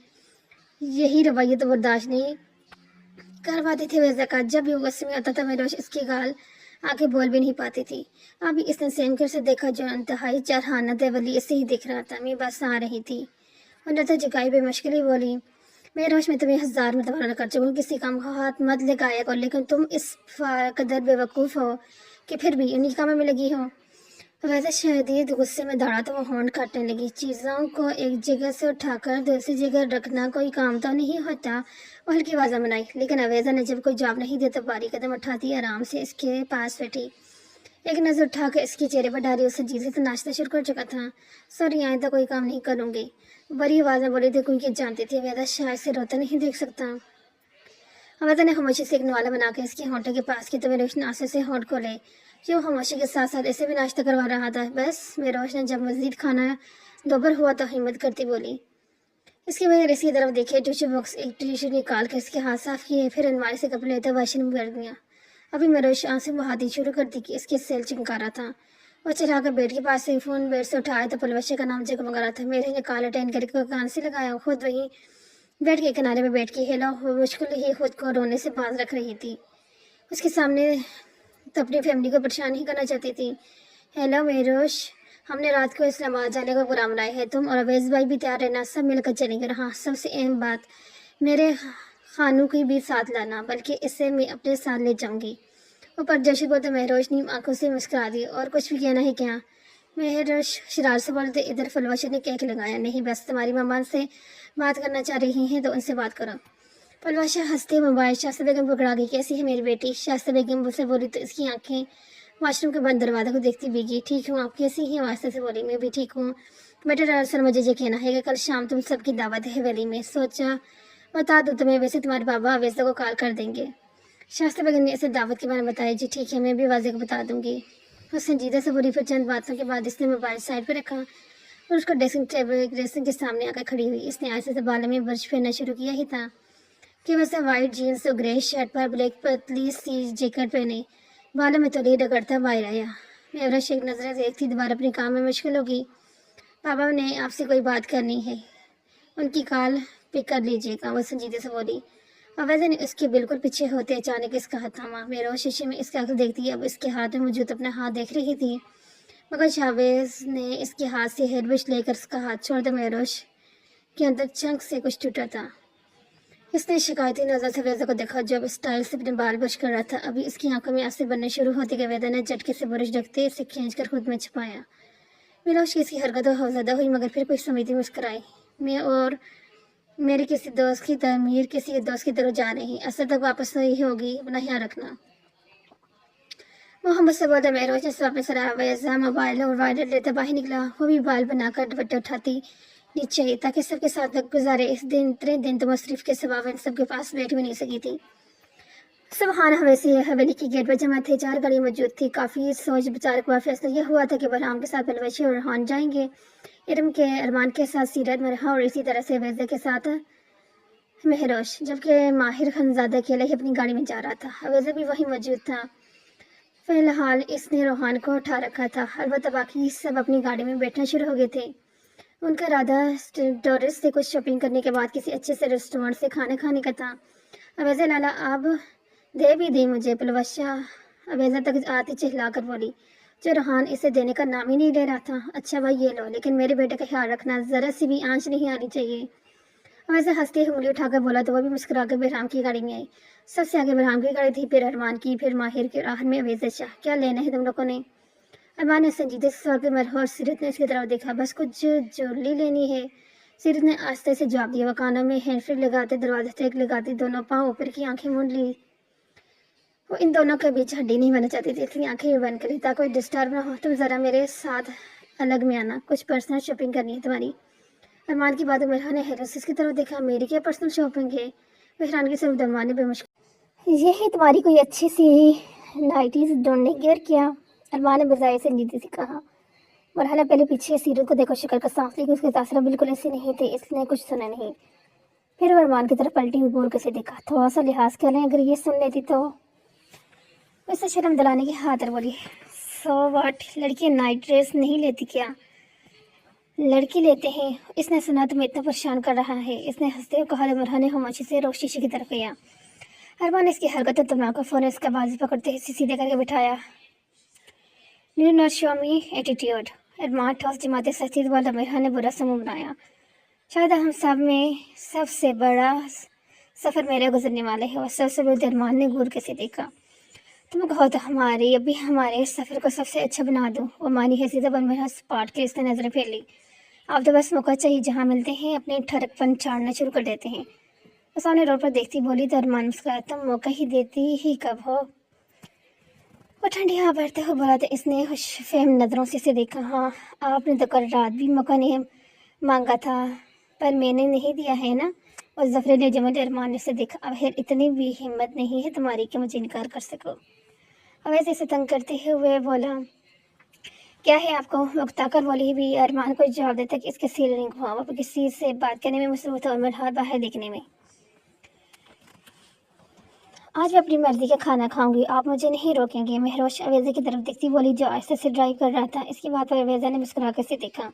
یہی رویہ تو برداشت نہیں کر پاتی تھی ویزا کا۔ جب بھی وہ غصے میں آتا تھا میروش اس کی گال آگے بول بھی نہیں پاتی تھی۔ ابھی اس نے سینکر سے دیکھا جو انتہائی جارحانہ دیولی اسے ہی دکھ رہا تھا۔ میں بس آ رہی تھی اور نظر جھکائی بے مشکل بولی، میروش میں تمہیں 1000 مرتبہ کر چکوں، کسی کام کا ہاتھ مت لگایا کرو، لیکن تم اس قدر بے وقوف ہو کہ پھر بھی انہی کاموں میں لگی ہو۔ ویسے شدید غصے میں دھڑا تو وہ ہونٹ کاٹنے لگی۔ چیزوں کو ایک جگہ سے اٹھا کر دوسری جگہ رکھنا کوئی کام تو نہیں ہوتا۔ وہ ہلکی آواز بنائی، لیکن اویزا نے جب کوئی جواب نہیں دیا تو باری قدم اٹھاتی آرام سے اس کے پاس بیٹھی، ایک نظر اٹھا کے اس کے چہرے پر ڈالی۔ اس سنجیدگی سے ناشتہ شروع کر چکا تھا۔ سوری، آئندہ کوئی کام نہیں کروں گی، بڑی آواز میں بولی تھی، کیونکہ جانتی تھی اویزا شاید سے روتا نہیں دیکھ سکتا۔ اویزا نے خاموشی سے ایک نوالا بنا کے اس کے ہونٹوں کے پاس کی تو میروش نے آنسو سے ہونٹ کھولے۔ جو خاموشی کے ساتھ ساتھ اسے بھی ناشتہ کروا رہا تھا۔ بس؟ میروش نے جب مزید کھانا دوبر ہوا تو ہمت کرتی بولی۔ اس کے بغیر اس کی طرف دیکھے، ٹیشو باکس ایک ٹیشو نکال کر اس کے ہاتھ صاف کیے، پھر الماری سے کپڑے لیتے واش روم میں بیٹھ گیا۔ ابھی میروش آنسو بہاتی شروع کر دی کہ اس کے سیل چمکا رہا تھا۔ وہ چلا کر بیڈ کے پاس سے فون بیڈ سے اٹھایا تو پلوشے کا نام جگمگا رہا تھا۔ میرے نے کالا ٹین کر کے کان سے لگایا، خود وہیں بیڈ کے کنارے میں بیٹھ کے ہیلو مشکل ہی خود کو رونے سے باز رکھ رہی تھی۔ اس کے سامنے تو اپنی فیملی کو پریشان نہیں کرنا چاہتی تھی۔ ہیلو میروش، ہم نے رات کو اسلام آباد جانے کا پروگرام بنایا ہے، تم اور اویز بھائی بھی تیار رہنا، سب مل کر چلیں گے۔ ہاں، سب سے اہم بات، میرے خانو کی بھی ساتھ لانا، بلکہ اسے میں اپنے ساتھ لے جاؤں گی۔ اوپر جوشی بولتے میروش نیم آنکھوں سے مسکرا دی۔ اور کچھ بھی کہنا ہے کیا؟ میروش شرار سے بولتے۔ ادھر فلوشے نے کیک لگایا۔ نہیں، بس تمہاری ماما سے بات کرنا چاہ رہی ہیں تو ان سے بات کرو۔ پلوشہ ہنستے موبائل شائستہ بیگم پکڑا گئی۔ کیسی ہے میری بیٹی؟ شائستہ بیگم سے بولی تو اس کی آنکھیں واش روم کے بند دروازے کو دیکھتی بھیگی۔ ٹھیک ہوں، آپ کیسی ہیں؟ واسطے سے بولی، میں بھی ٹھیک ہوں بیٹا۔ دراصل مجھے یہ کہنا ہے کہ کل شام تم سب کی دعوت ہے حویلی میں، سوچا بتا دوں تمہیں، ویسے تمہارے بابا اویزا کو کال کر دیں گے۔ شائستہ بیگم نے اسے دعوت کے بارے میں بتایا۔ جی ٹھیک ہے، میں بھی واضح کو بتا دوں گی۔ وہ سنجیدہ سے بولی۔ پھر چند باتوں کے بعد اس نے موبائل سائڈ پہ رکھا اور اس کو ڈریسنگ کے سامنے آ کر کھڑی ہوئی۔ اس نے آہستہ سے بالوں میں برش پھیرنا شروع کیا ہی تھا کہ ویسے وائٹ جینس اور گرے شرٹ پر بلیک پتلی سی جیکٹ پہنے، بالوں میں تولیے رگڑتا باہر آیا۔ میروش ایک نظر دیکھتی دوبارہ اپنے کام میں مشغول ہوگی۔ بابا نے آپ سے کوئی بات کرنی ہے، ان کی کال پک کر لیجیے گا، وہ سنجیدے سے بولی۔ اویزا نے اس کے بالکل پیچھے ہوتے اچانک اس کا ہاتھ تھاما۔ میروش شیشے میں اس کا عکس دیکھتی اب اس کے ہاتھ میں موجود اپنا ہاتھ دیکھ رہی تھی، مگر شاویز نے اس کے ہاتھ سے ہیئر برش لے کر اس کا ہاتھ چھوڑ دیا۔ میروش کے اندر چنک سے کچھ ٹوٹا تھا۔ اس نے شکایتی نظر سے ویزا کو دیکھا جو اب اسٹائل سے اپنے بال برش کر رہا تھا۔ ابھی اس کی آنکھوں میں آنسو بننے شروع ہوتے کہ ویدا نے جھٹکے سے برش ڈھکتے اسے کھینچ کر خود میں چھپایا۔ میروش کی اس کی حرکتوں خوفزدہ ہوئی، مگر پھر کچھ سمجھتی مسکرائی۔ میں اور میرے کسی دوست کی تعمیر کسی دوست کی طرف جا رہی، اصل تک واپس نہیں ہوگی، اپنا خیال رکھنا۔ محمد سے بولتا میروش نے سب اپنے سرایا۔ ویزا موبائل اور وائلٹ لیتے باہر نکلا، وہ بھی بال بنا کر دوپٹے اٹھاتی चाहिए ताकि सबके साथ वक्त गुजारे। इस दिन इतने दिन तो मसरूफ के सबाब इन सबके पास बैठ भी नहीं सकी थी। सुबहान हवेली की गेट पर जमा थे, 4 गाड़ी मौजूद थी। काफ़ी सोच विचार का फैसला यह हुआ था कि बरहाम के साथ बलवशी और रहान जाएंगे, इरम के अरमान के साथ सीरत मरहा और इसी तरह से वैज़े के साथ महरोश, जबकि माहिर खनजादा अकेले ही अपनी गाड़ी में जा रहा था। वैज़े भी वहीं मौजूद था। फिलहाल इसने रोहान को उठा रखा था, अलबत्ता बाकी सब अपनी गाड़ी में बैठना शुरू हो गए थे। उनका इरादा टूरिस्ट से कुछ शॉपिंग करने के बाद किसी अच्छे से रेस्टोरेंट से खाना खाने का था। अवैज़ा लाला अब दे भी दी मुझे, पलवशा अवैज़ा तक आती चिल्ला कर बोली, जो रोहान इसे देने का नाम ही नहीं ले रहा था। अच्छा भाई ये लो, लेकिन मेरे बेटे का ख्याल रखना, ज़रा सी भी आंच नहीं आनी चाहिए। वैसे हंसते हुए उंगली उठाकर बोला तो वो भी मुस्कुरा कर बहराम की गाड़ी में आई। सबसे आगे बहराम की गाड़ी थी, फिर अरमान की, फिर माहिर की, आखिर में अवैज़ा शाह। क्या लेना है तुम लोगों ने? अरमान ने संजीदे से सवाल पर मरहूर सीरत ने उसकी तरफ देखा। बस कुछ ज्वेलरी लेनी है, सीरत ने आस्ते से जवाब दिया। वो कानों में हैंड फ्री लगाते, दरवाजे टेक लगाती, दोनों पाँव ऊपर की आंखें मूंद ली। वो इन दोनों के बीच हड्डी नहीं बनना चाहती थी, इसलिए आंखें भी बंद करी ताकि कोई डिस्टर्ब ना हो। तुम ज़रा मेरे साथ अलग में आना, कुछ पर्सनल शॉपिंग करनी है तुम्हारी। अरमान की बात में मेहरान ने हैरत की तरफ देखा। मेरी क्या पर्सनल शॉपिंग है? मेहरान की सिर्फ दरवाने पे मुश्किल, ये है तुम्हारी कोई अच्छी सी नाइटीज ढूंढने की और क्या? अरमान ने बजाय संजीदगी से कहा। मरहला पहले पीछे सीरत को देखो, शक्ल का साफ, लेकिन उसके तासरा बिल्कुल ऐसे नहीं थे, इसने कुछ सुना नहीं। फिर वो अरमान की तरफ पलटी हुई, गोल कैसे देखा। थोड़ा सा लिहाज कर लें, अगर ये सुन लेती तो। वैसे शर्म दिलाने की खातिर बोली, सो वाट, लड़की नाइट ड्रेस नहीं लेती क्या? लड़की लेते हैं। इसने सुना तुम्हें इतना परेशान कर रहा है, इसने हंसते हुए कहा। मरहा ने खामोशी से रोक शीशे की तरफ गया। अरमान ने इसकी हरकत तमा कर फ़ौरन इसका बाजू पकड़ते ही सीधे करके बिठाया। You not show me attitude. अरमान ठोस जमाते सस्ती वाला मरहा ने बुरा सा मुंह बनाया। शायद हम सब में सबसे बड़ा सफ़र मेरे गुजरने वाले है। और सबसे बड़े अरमान ने घूर के से देखा। तुम कहो तो हमारे अभी हमारे सफ़र को सबसे अच्छा बना दूँ। वो मानी है सीधा बन मेरा स्पॉट के इसने नज़रें फेर ली। आप तो बस मौका चाहिए, जहाँ मिलते हैं अपने ठरकपन छाड़ना शुरू कर देते हैं। वो सामने रोड पर देखती बोली तो अरमान मुस्कुराया, तुम मौका ही देती ही कब हो? वो ठंडी हवा भरते हुए बोला तो इसने खुशफहम नज़रों से इसे देखा। हाँ, आपने तो कल रात भी मौका नहीं मांगा था, पर मैंने नहीं दिया है ना? और जफर ने जमल अरमान ने से देखा। अब है इतनी भी हिम्मत नहीं है तुम्हारी कि मुझे इनकार कर सको। अब ऐसे इसे तंग करते हुए बोला, क्या है आपको? मुख्ताकर बोली भी। अरमान को जवाब देता कि इसके सिर नहीं घुमा, वो किसी से बात करने में मसरूफ था और मैं बाहर देखने में। आज मैं अपनी मर्जी का खाना खाऊंगी, आप मुझे नहीं रोकेंगे। महरोश अवेज़ा की तरफ देखती बोली, जो आहिस्ते से ड्राइव कर रहा था। इसकी बात पर अवेज़ा ने मुस्कुरा कर से देखा।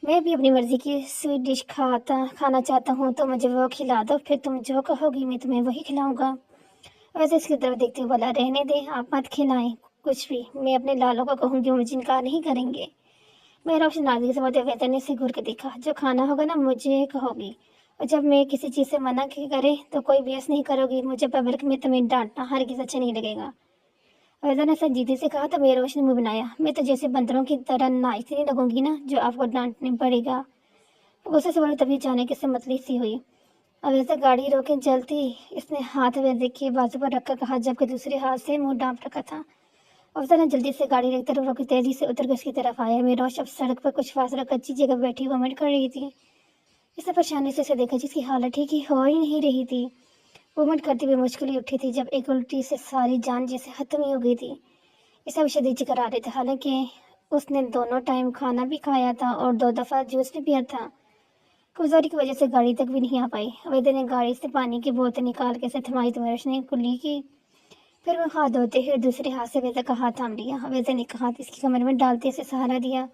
मैं भी अपनी मर्जी की स्वीट डिश खाना चाहता हूँ, तो मुझे वो खिला दो, फिर तुम जो कहोगी मैं तुम्हें वही खिलाऊंगा। अवेज़ा इसकी तरफ देखते हुए बोला, रहने दे, आप मत खिलाएं कुछ भी, मैं अपने लालों को कहूँगी, मुझे इनकार नहीं करेंगे। महरोश नाराज़गी से बोलते अवेज़ा ने से घूर के देखा। जो खाना होगा ना मुझे कहोगी, और जब मैं किसी चीज़ से मना करे तो कोई बहस नहीं करोगी। मुझे पब्लिक में तुम्हें डांटना हरगिज़ अच्छा नहीं लगेगा। फैज़ा ने संजीदगी से कहा तो बेरोश ने मुंह बनाया। मैं तो जैसे बंदरों की तरह नाचती नहीं लगूंगी ना, जो आपको डांटने पड़ेगा। गुस्से से बोली, तभी जाने की मतली सी हुई। अब ऐसे गाड़ी रोके जलती, इसने हाथ वैसे के बाजू पर रखकर कहा, जबकि दूसरे हाथ से मुंह ढांप रखा था। अफसर ने जल्दी से गाड़ी रखते रोकी, तेजी से उतर कर उसकी तरफ आया। बेरोश अब सड़क पर कुछ फासला कच्ची जगह बैठी वॉमिट कर रही थी। इसे परेशानी से देखा, जिसकी हालत ठीक ही हो ही नहीं रही थी। वोमिट करती हुई मुश्किल ही उठी थी, जब एक उल्टी से सारी जान जैसे खत्म ही हो गई थी। इसे शदीद जिक्र आ रहे थे, हालांकि उसने दोनों टाइम खाना भी खाया था और 2 दफ़ा जूस भी पिया था। कमजोरी की वजह से गाड़ी तक भी नहीं आ पाई। अवैध ने गाड़ी से पानी की बोतल निकाल के से थमाई तो ने कुल्ली की। फिर वो हाथ धोते हुए दूसरे हाथ से अवैध का हाथ थाम लिया। अवैध ने हाथ इसकी कमर में डालते इसे सहारा दिया,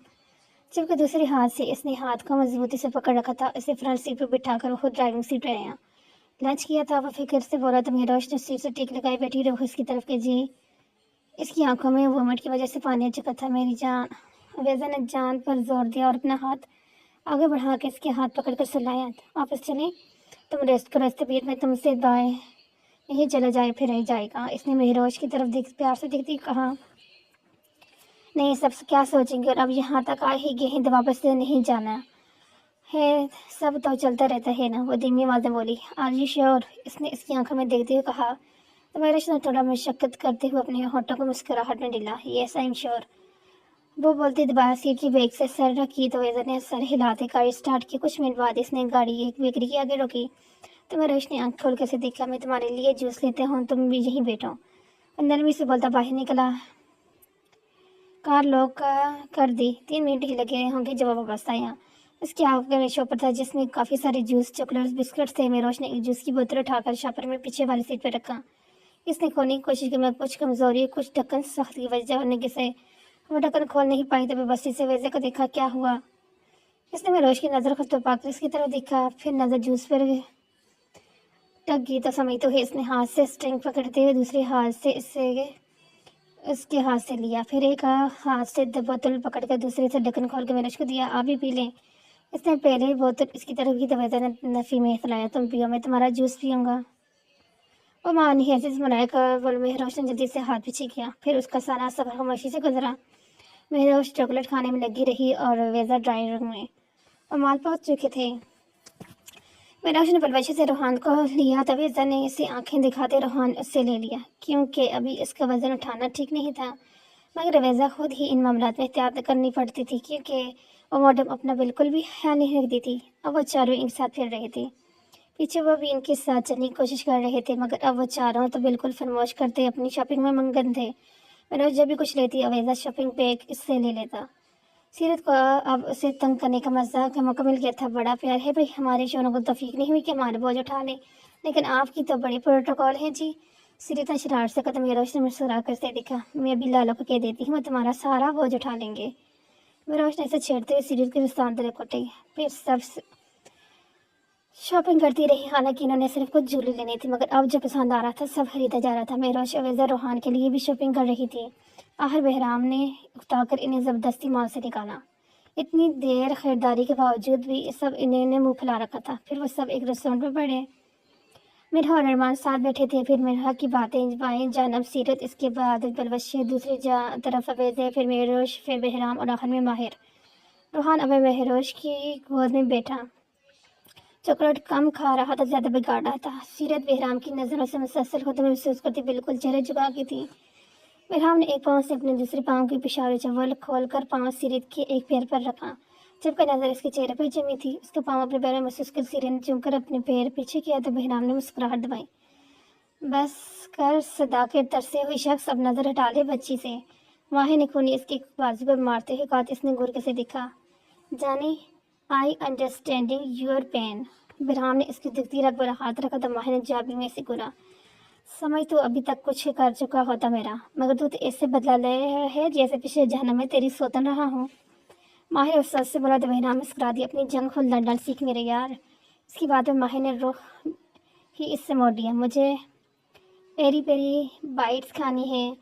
जबकि दूसरे हाथ से इसने हाथ को मजबूती से पकड़ रखा था। इसे फ्रंट सीट पर बिठाकर वो खुद ड्राइविंग सीट पर आया। लंच किया था, वो फिक्र से बोला तो मेहरोश ने सीट से टेक लगाई बैठी रहो इसकी तरफ के जी। इसकी आंखों में वोमिट की वजह से पानी आ चुका था। मेरी जान। अवेज़ा ने जान पर जोर दिया और अपना हाथ आगे बढ़ा के इसके हाथ पकड़कर सुलाया। वापस चले, तुम रेस्ट करो, इस तबीयत में तुमसे दाएं नहीं चला जाए फिर रह जाएगा। इसने मेहरोश की तरफ देख प्यार से देखती कहा, नहीं सब क्या सोचेंगे, और अब यहाँ तक आ ही गए हैं तो वापस से नहीं जाना है। सब तो चलता रहता है ना, वो धीमी आवाज़ में बोली। Are you sure? इसने इसकी आंखों में देखते हुए कहा। तो मेरे ने थोड़ा मुशक्कत करते हुए अपने होठों को मुस्कुराहट में डिला। Yes I am sure. वो बोलती दोबारा सीट की ब्रेक से सर रखी तो वेदर ने सर हिलाते गाड़ी स्टार्ट की। कुछ मिनट बाद इसने गाड़ी एक बेकरी के आगे रोकी तो मैं रोशनी आंख खोल कर से देखा। मैं तुम्हारे लिए जूस लेते हूँ, तुम भी यहीं बैठो। और नरमी से बोलता बाहर निकला। कार लॉक कर दी। 3 मिनट ही लगे होंगे जब वो वापस आया। उसके आगे में शॉपर था जिसमें काफ़ी सारे जूस, चॉकलेट्स, बिस्कुट्स थे। मेरोज ने एक जूस की बोतल उठाकर शॉपर में पीछे वाली सीट पर रखा। इसने खोलने की कोशिश की, मगर कुछ कमजोरी, कुछ ढक्कन सख्त की वजह होने से वो ढक्कन खोल नहीं पाई। तो बेबसी से वैसे को देखा। क्या हुआ? इसने मेरोज की नज़र खुद तो पाकर इसकी तरफ देखा, फिर नज़र जूस पर टक गई तो समझ तो है। इसने हाथ से स्ट्रिंग पकड़ते हुए दूसरे हाथ से उसके हाथ से लिया, फिर एक हाथ से बोतल पकड़कर दूसरे से ढक्कन खोल के मेरोज को दिया। आप भी पी लें। इसने पहले बोतल इसकी तरफ की तो वैसे ने नफ़ी में खिलाया। तुम पियो, मैं तुम्हारा जूस पीऊँगा। वो माँ नहीं ऐसे मुस्कुराया कर बोल। मेहरोश ने जल्दी से हाथ पीछे किया। फिर उसका सारा सफ़र खामोशी से गुजरा। मेहरोश चॉकलेट खाने में लगी रही और वेज़ा ड्राइंग रूम में और माल पहुँच चुके थे। मेहरोश ने बलबच्चे से रूहान को लिया तो वेज़ा ने इसे आंखें दिखाते रूहान उससे ले लिया, क्योंकि अभी इसका वज़न उठाना ठीक नहीं था। मगर रवेज़ा खुद ही इन मामलात में एहतियात करनी पड़ती थी, क्योंकि वो मैडम अपना बिल्कुल भी ख्याल नहीं रखती थी। अब वो चारों एक साथ फिर रहे थे। पीछे वो भी इनके साथ चलने की कोशिश कर रहे थे, मगर अब वो चारों तो बिल्कुल फरमोश करते अपनी शॉपिंग में मगन थे। मनोज जब भी कुछ लेती अवेज़ा शॉपिंग बैग इससे ले लेता। सीरत को अब उसे तंग करने का मज़ा का मौका मिल गया था। बड़ा प्यार है भाई, हमारे शोरों को तौफीक नहीं हुई कि हमारे बोझ उठा लें, लेकिन आपकी तो बड़ी प्रोटोकॉल है जी। सीरत ने शरारत से कदम मेरोज ने मुस्कुरा कर से देखा। मैं अभी लालो को कह देती हूँ, तुम्हारा सारा बोझ उठा लेंगे। मेरोज ने इसे छेड़ते हुए सीरत के दस्तान कोटे। फिर सब शॉपिंग करती रही। हालांकि इन्होंने सिर्फ कुछ झूले लेने थे, मगर अब जो पसंद आ रहा था सब खरीदा जा रहा था। मेरोज अवेज़ा रूहान के लिए भी शॉपिंग कर रही थी। आखिर बहराम ने उकताकर इन्हें ज़बरदस्ती मॉल से निकाला। इतनी देर खरीदारी के बावजूद भी सब इन्हें मुंह फैला रखा था। फिर वो सब एक रेस्टोरेंट में बैठे। मिरहा और अरमान साथ बैठे थे। फिर मिरहा की बातें बाएं जानब सीरत, इसके बाद बलवश्य, दूसरी तरफ अवेज़ा, फिर मेरोज, फिर बहराम और आखिर में माहिर। रूहान अब मेहरोज की गोद में बैठा चॉकलेट कम खा रहा था, ज़्यादा बिगाड़ रहा था। सीरत बहराम की नज़रों से मुसलसल खुद में महसूस करती बिल्कुल चेहरे झुका की थी। बहराम ने एक पाँव से अपने दूसरे पाँव की पिशारे चवल खोल कर पाँव सीरत के एक पैर पर रखा, जबकि नज़र इसके चेहरे पर जमी थी। उसका पाँव अपने पैर में महसूस कर सीरत ने चूम कर अपने पैर पीछे किया तो बहराम ने मुस्कुराहट दबाई। बस कर, सदा के तरसे हुई शख्स, अब नज़र हटा ले बच्ची से। माहिर ने खूनी इसके बाजू पर मारते हुए कहा। इसने गुर से देखा। जानी, आई अंडरस्टैंडिंग योर पेन। बहराम ने इसकी दिखती रख पर हाथ रखा तो माहिर ने जाबी में से घुरा। समझ तो अभी तक कुछ कर चुका होता मेरा, मगर तू तो ऐसे बदला ले है जैसे पिछले जहन्नम में तेरी सोतन रहा हूँ। माहिर उस से बोला तो बहराम मुस्कुरा दी। अपनी जंग खुद लड़ना सीख मेरे यार। इसकी बात में माहिर ने रुख ही इससे मोड़ दिया। मुझे पेरी पेरी बाइट्स खानी है।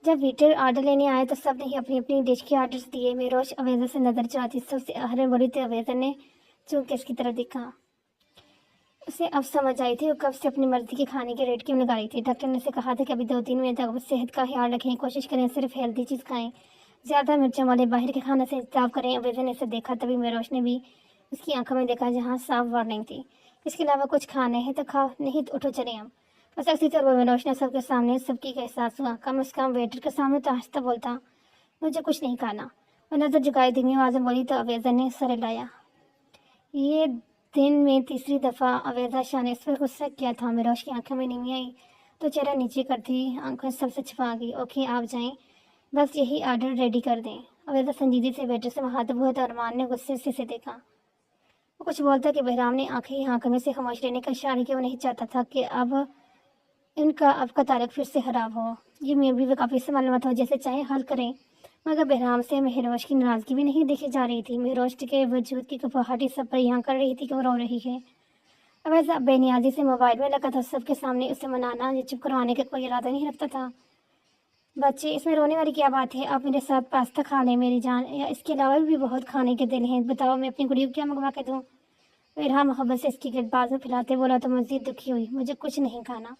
जब वेटर ऑर्डर लेने आए तो सब ने ही अपनी अपनी डिश के ऑर्डर्स दिए। मेरोज अवेज़ा से नज़र चुराती सबसे आहरे बोली थी। अवेज़ा ने चूंकि इसकी तरफ देखा। उसे अब समझ आई थी वो कब से अपनी मर्जी के खाने के रेट क्यों लगा रही थी। डॉक्टर ने उसे कहा था कि अभी 2-3 महीने तक सेहत का ख्याल रखें, कोशिश करें सिर्फ हेल्दी चीज़ खाएं, ज़्यादा मिर्चों वाले बाहर के खाने से इंतजाम करें। अवेज़ा ने इसे देखा, तभी मेरोज ने भी उसकी आंखों में देखा जहाँ साफ वार्निंग थी। इसके अलावा कुछ खाने हैं तो खाओ, नहीं तो उठो चले हम। बस इसी तरह मेरोज ने सबके सामने सबकी का एहसास हुआ। कम से कम वेटर के सामने तो आहिस्ता बोलता, मुझे कुछ नहीं खाना। और नज़र झुकाई धीमी आवाज़ में बोली तो अवेज़ा ने सर हिलाया। ये दिन में तीसरी दफ़ा अवेज़ा शाह ने इस पर गुस्सा किया था। मेरोज की आंखों में नींद आई तो चेहरा नीचे करती आंखें सबसे छुपा गई। ओके आप जाएं, बस यही ऑर्डर रेडी कर दें। अवेज़ा संजीदगी से वेटर से मुखातिब हुआ तो अरमान ने गुस्से से देखा। वो कुछ बोलता कि बहराम ने आंखें आंखों में से खामोश रहने का इशारा किया। वो नहीं चाहता था कि अब इनका आपका ताल्लुक फिर से खराब हो। ये मैं भी काफ़ी से मालूमात हो, जैसे चाहे हल करें। मगर बहराम से मेहरोज की नाराज़गी भी नहीं देखी जा रही थी। मेहरोज के वजूद की कफाहटी सब पर यहाँ कर रही थी कि वो रो रही है। अवैसा बेनियाजी से मोबाइल में लगा था। सबके सामने उसे मनाना या चुप करवाने का कोई इरादा नहीं रखता था। बच्चे, इसमें रोने वाली क्या बात है? आप मेरे साथ पास्ता खा लें मेरी जान, या इसके अलावा भी बहुत खाने के दिल हैं। बताओ मैं अपनी गुड़िया को क्या मंगवा के दूँ? मेरा मोहब्बत से इसकी बाजू में फैलाते बोला तो मज़ीद दुखी हुई। मुझे कुछ नहीं खाना।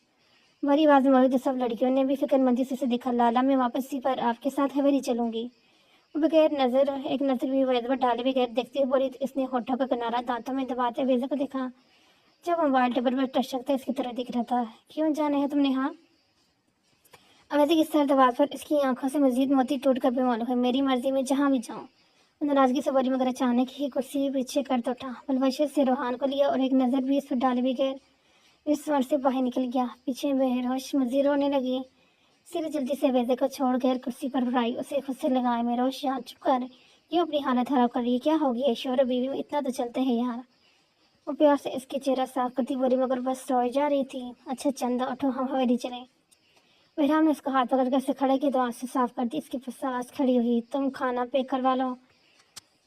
बड़ी आवाज़ में बोली तो सब लड़कियों ने भी फिक्रमंदी से उसे देखा। लाला, मैं वापसी पर आपके साथ हवेली चलूँगी। बगैर एक नज़र भी वेद पर डाले बगैर देखते हुए बोली। इसने होठों का किनारा दांतों में दबाते वेद को देखा। जब मोबाइल टेबल पर टचकता इसकी तरह दिख रहा था। क्यों जाने है तुमने? हाँ, अवैध की सर्द आवाज़ पर इसकी आंखों से मजीद मोती टूट कर बेमालूम है। मेरी मर्जी में जहाँ भी जाऊँ। वो नाराजगी से बोली, मगर अचानक ही कुर्सी पीछे कर तो उठा, बलवशे से रोहान को लिया और एक नज़र भी इस पर डाले बगैर इस स्वर से बाहर निकल गया। पीछे बेहोश मजीद रोने लगी। सिर जल्दी से वैदे को छोड़ कर कुर्सी पर बुलाई, उसे खुद से लगाए। मेरोश यार चुप कर, क्यों अपनी हालत खराब कर रही है? क्या हो गया? शोहर बीवी में इतना तो चलते हैं यार। वो प्यार से इसके चेहरा साफ करती बोली, मगर बस रोई जा रही थी। अच्छा चंदा उठो, हम हवेली चले। बहराम ने उसका हाथ पकड़ कर से खड़े की तो आंसू साफ कर दी। इसकी फसास खड़ी हुई, तुम खाना पैक करवा लो।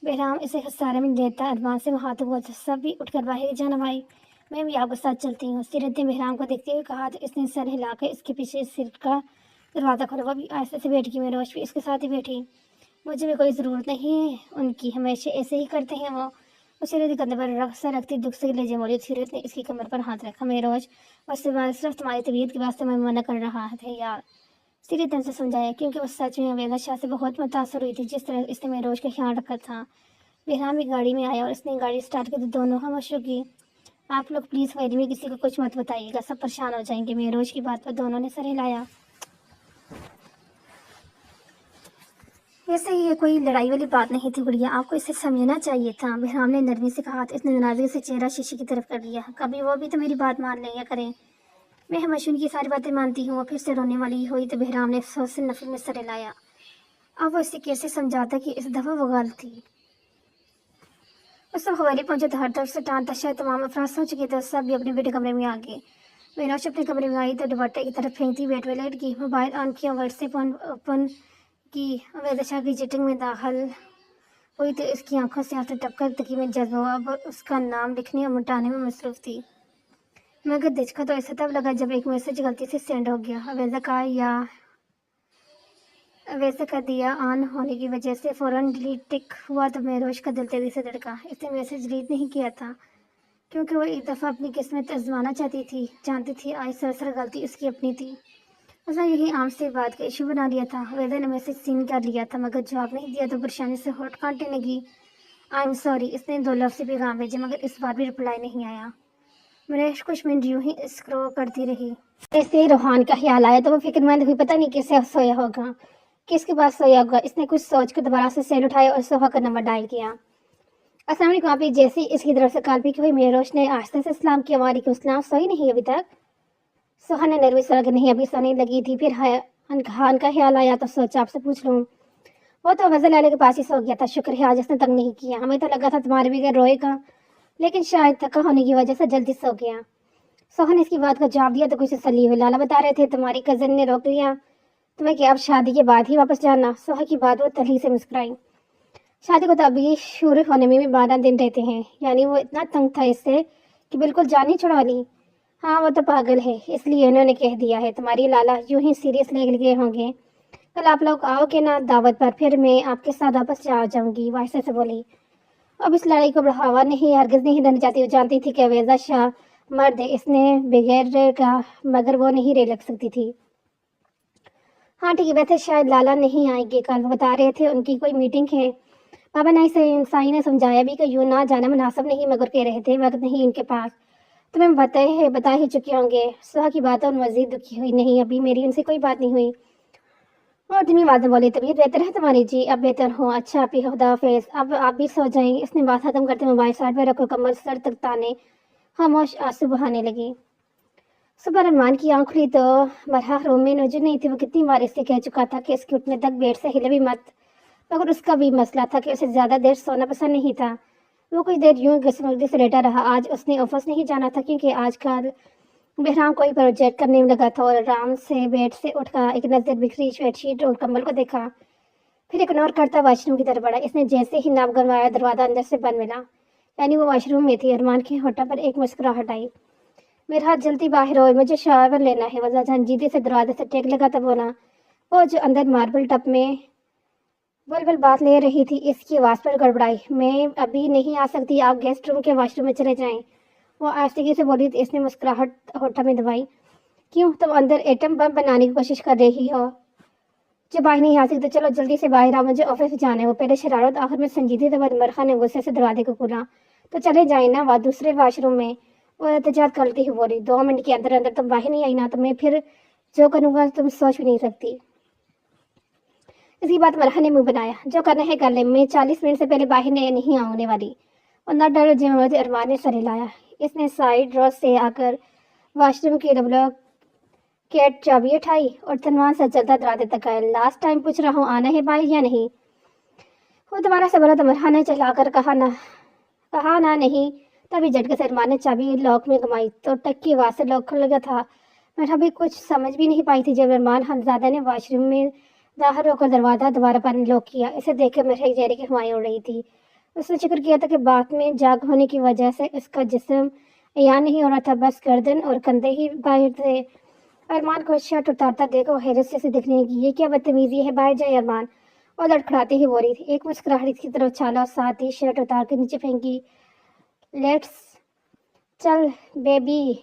बहराम इसे खसारे में लेता अरमान से हाथ हुआ, सब भी उठकर बाहर जाना भाई, मैं भी आपके साथ चलती हूँ। सीरत ने बहराम को देखते हुए कहा तो इसने सर हिलाकर इसके पीछे सीट का दरवाज़ा खोला। वो भी आहिस्ता से बैठ गई। मेरोश भी इसके साथ ही बैठी। मुझे भी कोई ज़रूरत नहीं है उनकी, हमेशा ऐसे ही करते हैं वो। सीरत कंधे पर रख रखती दुख से ले बोली। सीरत ने इसकी कमर पर हाथ रखा। मेरोश बस सिर्फ तुम्हारी तबीयत के वास्ते मैं मना कर रहा था यार। सीरत ने समझाया, क्योंकि वो सच में अवेदा शाह से बहुत मुतासर हुई थी जिस तरह इसने मेरोश का ख्याल रखा था। बहराम भी गाड़ी में आया और इसने गाड़ी स्टार्ट कर दी। दोनों खामोश हो गई। आप लोग प्लीज़ हवेली में किसी को कुछ मत बताइएगा, सब परेशान हो जाएंगे। मेरोश की बात पर दोनों ने सर हिलाया। वैसे ये कोई लड़ाई वाली बात नहीं थी गुड़िया, आपको इसे समझना चाहिए था। बहराम ने नरमी से कहा तो इसने नाराजगी से चेहरा शीशे की तरफ कर लिया। कभी वो भी तो मेरी बात मान लिया करें। मैं हमेशा उनकी सारी बातें मानती हूँ। फिर से रोने वाली हुई तो बहराम ने अफसोस से नफरत में सर हिलाया। अब वो इसे कैसे समझाता कि इस दफ़ा वो गलत थी। उस सब हवेली पहुंचे तो हर तरफ से टान तशा तमाम अफराद सो चुके थे। सब भी अपने बेटे कमरे में आ गए। मेराज अपने कमरे में आई तो दुपट्टे की तरफ फेंकती बेड में लेट गई। मोबाइल ऑन किया, व्हाट्सएप ओपन की। अवैध की चीटिंग में दाखिल हुई तो इसकी आंखों से आंसू टपकर तकी में जज्ब हुआ। अब उसका नाम लिखने और मिटाने में मसरूफ थी। मगर दिचका तो ऐसा तब लगा जब एक मैसेज गलती से सेंड हो गया। अवैध का या वैसे कर दिया ऑन होने की वजह से फ़ौरन डिलीट टिक हुआ तो मेरोश का दिल तेजी से धड़का। इसने मैसेज डिलीट नहीं किया था क्योंकि वो एक दफ़ा अपनी किस्मत आजमाना चाहती थी। जानती थी आज सरासर गलती उसकी अपनी थी। उसने यही आम से बात का इशू बना लिया था। वेदा ने मैसेज सीन कर लिया था मगर जवाब नहीं दिया तो परेशानी से होठ काटने लगी। I am sorry. इसने 2 लफ्ज़ से पैगाम भेजे मगर इस बार भी रिप्लाई नहीं आया। मनीष कुछ मिनट यूं ही स्क्रॉल करती रही। ऐसे ही रोहान का ख्याल आया तो वो फिक्रमंद हुई, पता नहीं कैसे सोया होगा, किसके पास सोया होगा। इसने कुछ सोच कर दोबारा से सेल उठाया और सोफा का नंबर डायल किया। अस्सलाम वालेकुम। आप जैसे ही इसकी तरफ से कॉल पिक हुई मेरोश ने आस्ते से सलाम किया। वालेकुम सलाम। सोई नहीं अभी तक? सोहा ने नरमी से लगा, नहीं अभी सोने लगी थी, फिर खान का ख्याल आया तो सोचा आपसे पूछ लूँ। वो तो गजल लाले के पास ही सो गया था। शुक्र है आज उसने तंग नहीं किया। हमें तो लगा था तुम्हारे बगैर रोएगा, लेकिन शायद थका होने की वजह से जल्दी सो गया। सोहा ने इसकी बात का जवाब दिया तो कुछ तसल्ली हुई। लाला बता रहे थे तुम्हारी कजन ने रोक लिया तुम्हें कि अब शादी के बाद ही वापस जाना। सोहा की बात वो तली से मुस्कुराई। शादी को तो अभी शुरू होने में भी 12 दिन रहते हैं। यानी वो इतना तंग था इससे कि बिल्कुल जान ही छुड़ा ली। हाँ वो तो पागल है, इसलिए उन्होंने कह दिया है। तुम्हारी लाला यूं ही सीरियस ले गए होंगे। कल आप लोग आओगे ना दावत पर, फिर मैं आपके साथ वापस आ जाऊंगी। वाइसे से बोली। अब इस लड़ाई को बढ़ावा नहीं, हरगिज नहीं देनी चाहती। वो जानती थी कि अवेदा शाह मर्द है, इसने बगैर का मगर वो नहीं रह लग सकती थी। हाँ ठीक है, वैसे शायद लाला नहीं आएंगे कल, वो बता रहे थे उनकी कोई मीटिंग है। पापा नहीं से साई ने समझाया भी कि यूँ ना जाना मुनासिब नहीं, मगर कह रहे थे वक्त नहीं इनके पास। तुम्हें बता ही चुके होंगे। सुहा की बात और मजीद दुखी हुई। नहीं अभी मेरी उनसे कोई बात नहीं हुई। और धीमी आवाज़ में बोली, तबीयत बेहतर है तुम्हारी? जी अब बेहतर हो। अच्छा आप ही खुदा हाफिज़, अब आप भी सो जाएंगे। इसने बात खत्म करते मोबाइल साइड पर रखो, कमर सर तक ताने खामोश आंसू बहाने लगी। सुबह अरमान की आँख खुली तो मरहा रूम में नजर नहीं थी। वो कितनी बार इससे कह चुका था कि इसके उठने तक बेड से हिले भी मत, मगर उसका भी मसला था कि उसे ज़्यादा देर सोना पसंद नहीं था। वो कुछ देर यूं घसमुर्दी से लेटा रहा। आज उसने ऑफिस नहीं जाना था क्योंकि आजकल बहराम कोई प्रोजेक्ट करने में लगा था। और आराम से बेड से उठकर एक नज़र बिखरी बेडशीट और कंबल को देखा, फिर इग्नोर करता वॉशरूम की तरफ बढ़ा। इसने जैसे ही नाप गनवाया दरवाज़ा अंदर से बंद मिला, यानी वो वॉशरूम में थी। अरमान के होठों पर एक मुस्कुराहट आई। मेरा हाथ जल्दी बाहर हो, मुझे शावर लेना है। वजह झंझीदे से दरवाजे से टेक लगा तब बोला। वो जो अंदर मार्बल टब में बुलबुल बात ले रही थी, इसकी आवाज़ पर गड़बड़ाई। मैं अभी नहीं आ सकती, आप गेस्ट रूम के वॉशरूम में चले जाएं। वो आस्तिकी से बोली तो इसने मुस्कुराहट होठों में दबाई। क्यों, तुम अंदर एटम बम बनाने की कोशिश कर रही हो? जब बाहर नहीं आ सकते तो चलो जल्दी से बाहर आओ, मुझे ऑफिस जाना है। वो पहले शरारत आखिर में संजीदगी के बाद मरखा ने गुस्से से दरवाजे को खोला। तो चले जाए ना वह दूसरे वॉशरूम में। वो एहतजाज करती हुई बोली, 2 मिनट के अंदर अंदर तुम बाहर नहीं आई ना तो मैं फिर जो करूँगा तुम सोच भी नहीं सकती। इसकी बात मरहा ने मुंह बनाया, जो करना है कर ले, मैं 40 मिनट से पहले बाहर नहीं आने वाली। और न डर जिम्मेवारी अरमान ने सर हिलाया। इसने साइड रोड से आकर वॉशरूम की डबल कैट चाबी उठाई और तनवान से चलता दरवाजे तक आया। लास्ट टाइम पूछ रहा हूँ आना है बाहर या नहीं। वो दोबारा से बोला तो मरहा ने चलाकर कहा ना नहीं। तभी झटके से अरमान ने चाबी लॉक में घुमाई तो टक की आवाज से लॉक खुल गया था। मैं अभी कुछ समझ भी नहीं पाई थी जब अरमान हमजादा ने वॉशरूम में बाहर होकर दरवाजा दोबारा पर लॉक किया। इसे देखकर मेरे चेहरे की हवाएं उड़ रही थी। उसने जिक्र किया था कि बात में जाग होने की वजह से उसका जिस्म या नहीं हो रहा था, बस गर्दन और कंधे ही बाहर थे। अरमान को शर्ट उतारता देखो हैरत से दिखने की, ये क्या बदतमीजी है, बाहर जाए अरमान। और लड़खड़ाती ही बोली थी। एक मुस्कुराहट की तरफ छाला और साथ ही शर्ट उतार कर नीचे फेंकी। लेट्स चल बेबी,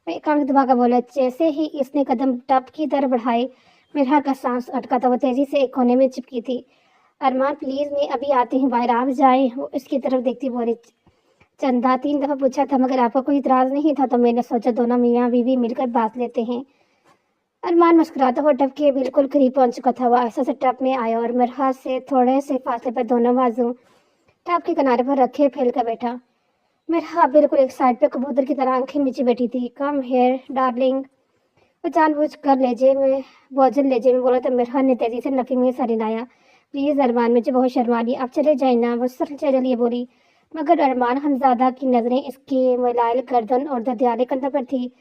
मैं कान दबा कर बोला। जैसे ही इसने कदम टप की तरफ बढ़ाए, मेरा का सांस अटका था। वो तेजी से एक कोने में चिपकी थी। अरमान प्लीज, मैं अभी आती हूँ बाहर, आप जाए। वो इसकी तरफ देखती बोली। चंदा 3 दफा पूछा था मगर आपका कोई इतराज नहीं था, तो मैंने सोचा दोनों मियाँ बीवी मिलकर बात लेते हैं। अरमान मुस्कुराता हुआ टप के बिल्कुल करीब पहुंच चुका था। वो ऐसा से टप में आया और मरहा से थोड़े से फासले पर दोनों बाजू टप के किनारे पर रखे फैल कर बैठा। मरहा बिल्कुल एक साइड पे कबूतर की तरह आंखें नीचे बैठी थी। कम हेयर डार्लिंग, वो जानबूझ कर भोजन लेजे में बोला तो मरहा ने तेजी से नफी में सर हिलाया। प्लीज अरमान, मुझे बहुत शर्मा रही, आप चले जाए ना। वो सर चलिए बोली, मगर अरमान हमजादा की नजरें इसके मलायल गर्दन और ददियाले कंधों पर थी।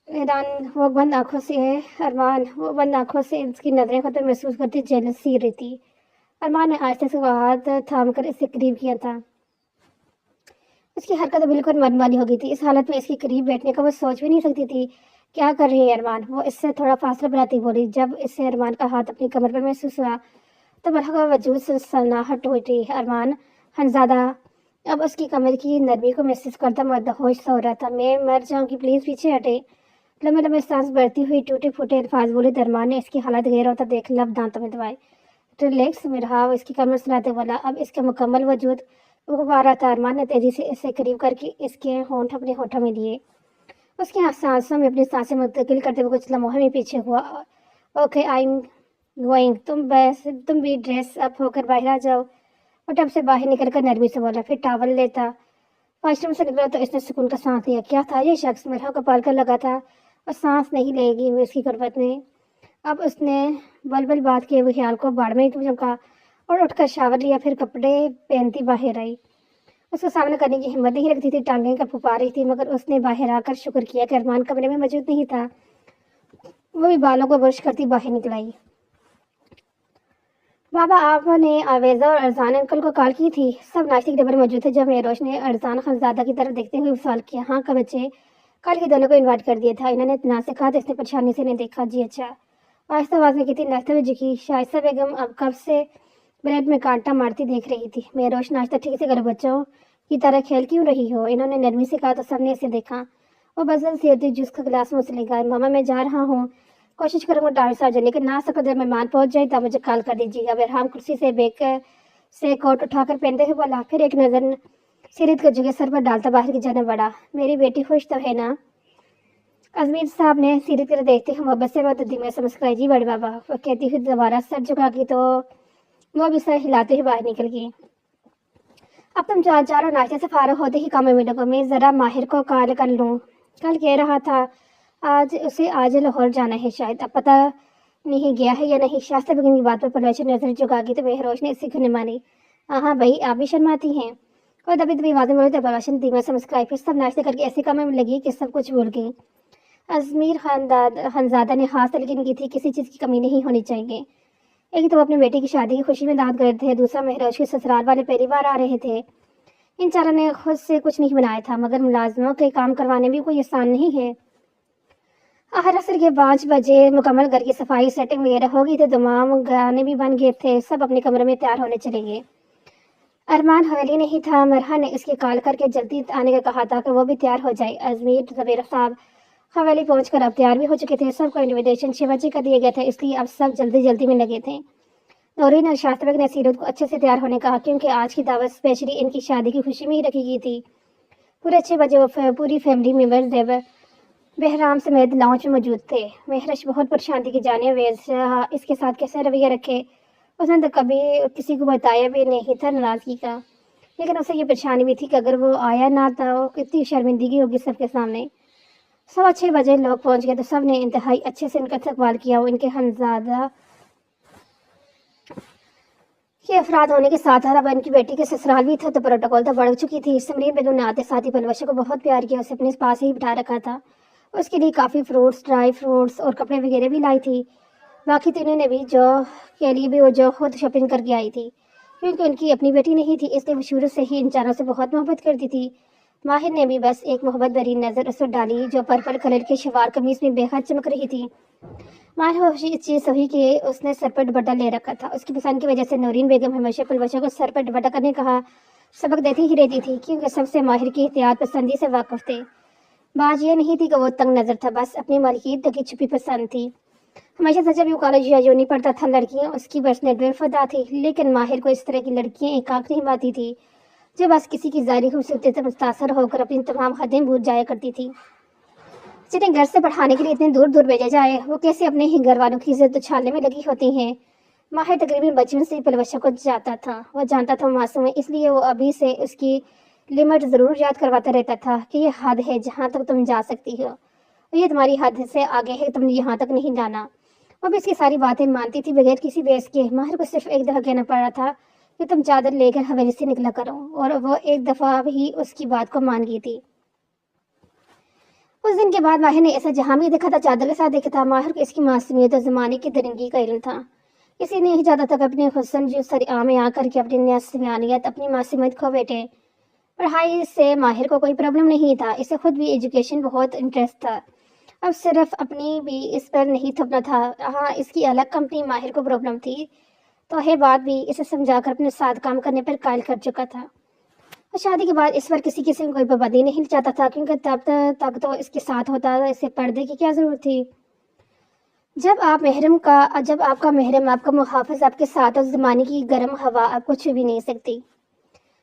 वो बंद आंखों से इसकी नजरें को तो महसूस करती जेलस सी रही थी। अरमान ने आहिस्ते से हाथ थाम कर इससे करीब किया था। उसकी हरकत बिल्कुल मनमानी हो गई थी। इस हालत में इसके करीब बैठने का वो सोच भी नहीं सकती थी। क्या कर रही है अरमान, वो इससे थोड़ा फासला बनाती बोली। जब इससे अरमान का हाथ अपनी कमर पर महसूस हुआ तो मरहा का वजूद सनसनाहट हुई थी। अरमान हमजादा अब उसकी कमर की नरमी को महसूस करता मदहोश हो रहा था। मैं मर जाऊंगी, प्लीज पीछे हटे। लम्बे लम्बे सांस भरती हुई टूटे फूटे अल्फाज बोले। अरमान ने इसकी हालत गहरा होता देख लब दांतों में दबाए। रिलैक्स मरहा, इसकी कमर सुनाते बोला। अब इसका मुकम्मल वजूद उभर रहा था। अरमान ने तेजी से इसे करीब करके इसके होंठ अपने होठों में लिए। उसकी सांसों में अपनी सांसें मुंतकिल करते हुए कुछ लम्हों में पीछे हुआ। ओके आई एम गोइंग, तुम भी ड्रेस अप होकर बाहर आ जाओ। और टब से बाहर निकलकर नरमी से बोला, फिर टावल लेता। वॉशरूम से निकला तो इसने सुकून का सांस लिया। क्या था ये शख्स, मरहा को पाल कर लगा था और सांस नहीं लेगी उसकी गुर्बत ने। अब उसने बलबल बात के हुए ख्याल को बाढ़ में चमका और उठकर शावर लिया, फिर कपड़े पहनती बाहर आई। उसको सामना करने की हिम्मत नहीं रखती थी, टांगें कब फुपा रही थी, मगर उसने बाहर आकर शुक्र किया कि अरमान कमरे में मौजूद नहीं था। वो भी बालों को ब्रश करती बाहर निकल आई। बाबा, आपने आवेजा और अरजान अंकल को कॉल की थी? सब नाश्ते के टेबल मौजूद थे। जब मेरोश ने अरजान खानजादा की तरफ देखते हुए सवाल किया। हाँ का बच्चे, कल ही दोनों को इनवाइट कर दिया था। इन्होंने इत्मीनान से कहा तो इसने परेशानी से नहीं देखा। जी अच्छा। आहिस्ता आवाज में की थी। नाश्ते में झुकी शाइस्ता बेगम अब कब से ब्रेड में कांटा मारती देख रही थी। मेरोश, नाश्ता ठीक से करो, बच्चों की तरह खेल क्यों रही हो? इन्होंने नरमी से कहा तो सबने इसे देखा। वो बजल से होती जूस का गिलास मुँह से ले गए। मामा मैं जा रहा हूँ, कोशिश करूँगा डॉक्टर साहब जाने के ना सको। जब मेहमान पहुँच जाए तब मुझे कॉल कर दीजिएगा। बहराम कुर्सी से से कोट उठाकर पहनते हुए बोला, फिर एक नज़र सीरत को जगह सर पर डालता बाहर की जाने बढ़ा। मेरी बेटी खुश तो है ना? अजमीर साहब ने सीरत को देखते हुए मोहब्बत से बहुत धीमे से मुस्कुराई। जी बड़े बाबा, वो कहती हुई दोबारा सर झुका की तो वो भी सर हिलाते हुए बाहर निकल गई। अब तुम चारों नाश्ते से फारग होते ही काम में मिलोगे। मैं ज़रा माहिर को कॉल कर लूँ, कल कह रहा था आज लाहौर जाना है शायद, अब पता नहीं गया है या नहीं। शास्त्र बेगम की बात पर परवेश नजर झुका की तो मेहरोश ने इसकी खुने मानी। हाँ भाई, आप भी शर्माती हैं। और दबी दबी आवाज़ में बोले तो परवेश धीमे से मुस्कुराई। फिर सब नाश्ते करके ऐसे काम में लगी कि सब कुछ भूल गई। अजमीर खानजादा ने हाथ तलकीन की थी, किसी चीज़ की कमी नहीं होनी चाहिए। एक तो वो अपनी बेटी की शादी की खुशी में दावत गए थे, दूसरा मेहरोश के ससुराल वाले पहली बार आ रहे थे। इन चारों ने खुद से कुछ नहीं बनाया था, मगर मुलाजमों के काम करवाने भी कोई आसान नहीं है। आहर असर के 5 बजे मुकम्मल घर की सफाई सेटिंग वगैरह हो गई थी। तमाम गाने भी बन गए थे। सब अपने कमरे में तैयार होने चले गए। अरमान हवेली नहीं था। मरहा ने इसकी कॉल करके जल्दी आने का कहा था कि वो भी तैयार हो जाए। अजमीर जबीर साहब हवेली पहुंचकर अब तैयार भी हो चुके थे। सबको इन्विटेशन 6 बजे कर दिया गया था, इसलिए अब सब जल्दी जल्दी में लगे थे। नौरीन और शास्त्रबेग ने सीरत को अच्छे से तैयार होने कहा, क्योंकि आज की दावत स्पेशली इनकी शादी की खुशी में ही रखी गई थी। पूरे 6 बजे वो पूरी फैमिली मेम्बर बहराम समेत लाउंज में मौजूद थे। महरश बहुत परेशान थी कि जाने अवैज इसके साथ कैसे रवैया रखे। उसने तो कभी किसी को बताया भी नहीं था नाराज़गी का, लेकिन उसे ये परेशानी भी थी कि अगर वो आया ना तो कितनी शर्मिंदगी होगी सबके सामने। 6:15 लोग पहुंच गए तो सब ने इंतहाई अच्छे से उनका इस्तकबाल किया। वो इनके हमजादा के अफराद होने के साथ अब इनकी बेटी के ससुराल भी था तो प्रोटोकॉल तो बढ़ चुकी थी। समरीन बेगम ने आते साथ ही पलवशा को बहुत प्यार किया, उसे अपने पास ही बिठा रखा था। उसके लिए काफ़ी फ्रूट्स, ड्राई फ्रूट्स और कपड़े वगैरह भी लाई थी। बाकी तीनों ने भी जो के लिए भी वो जो खुद शॉपिंग करके आई थी, क्योंकि उनकी अपनी बेटी नहीं थी इसलिए वो शुरू से ही इन चारों से बहुत मोहब्बत करती थी। माहिर ने भी बस एक मोहब्बत भरी नज़र उस पर डाली जो पर्पल कलर की शलवार कमीज में बेहद चमक रही थी। माहिर इस चीज़ सही कि उसने सर पर दुपट्टा ले रखा था। उसकी पसंद की वजह से नौरीन बेगम हमेशा पलवशा को सर पर दुपट्टा करने का सबक देती ही रहती थी, क्योंकि सबसे माहिर की एहतियात पसंदी से वाकिफ थे। बात यह नहीं थी कि वो तंग नज़र था, बस अपनी मालिकियत की छुपी पसंद थी। हमेशा से जब वो कॉलेज या यूनी पढ़ता था लड़कियां उसकी पर्सनल बेफदा थी, लेकिन माहिर को इस तरह की लड़कियां एक आंख नहीं पाती थी जो बस किसी की ज़ाहिरी खूबसूरती से मुतासर होकर अपनी तमाम हदें भूल जाया करती थी। जिन्हें घर से पढ़ाने के लिए इतने दूर दूर भेजा जाए वो कैसे अपने ही घर वालों की इज्जत उछालने में लगी होती हैं। माहिर तकरीबन बचपन से ही पलवशा को जाता था, वो जानता था मासूम है, इसलिए वो अभी से उसकी लिमिट ज़रूर याद करवाता रहता था कि ये हद है जहाँ तक तुम जा सकती हो, ये तुम्हारी हद से आगे है, तुमने यहाँ तक नहीं जाना। वो भी इसकी सारी बातें मानती थी बगैर किसी बहस के। माहिर को सिर्फ एक दफ़ा कहना पड़ा था कि तुम चादर लेकर हवेली से निकला करो, और वो एक दफ़ा भी उसकी बात को मान गई थी। उस दिन के बाद माहिर ने ऐसा जहाँ भी देखा था चादर के साथ देखा था। माहिर को इसकी मासूमियत और ज़माने की दरिंदगी का इल्म था। इसी नहीं चाहता था कि अपने हुस्न जो सरेआम में आकर के अपनी नस्मियानियत अपनी मासूमियत खो बैठे। पढ़ाई से माहिर को कोई प्रॉब्लम नहीं था, इसे खुद भी एजुकेशन बहुत इंटरेस्ट था। अब सिर्फ अपनी भी इस पर नहीं थपना था। हाँ, इसकी अलग कंपनी माहिर को प्रॉब्लम थी तो है बात भी इसे समझाकर अपने साथ काम करने पर कायल कर चुका था। और शादी के बाद इस पर किसी किस्म कोई पाबंदी नहीं चाहता था, क्योंकि तब तक तो इसके साथ होता था, इसे पर्दे की क्या ज़रूरत थी। जब आपका महरम आपका मुहाफिज आपके साथ और ज़माने की गर्म हवा आपको छू भी नहीं सकती।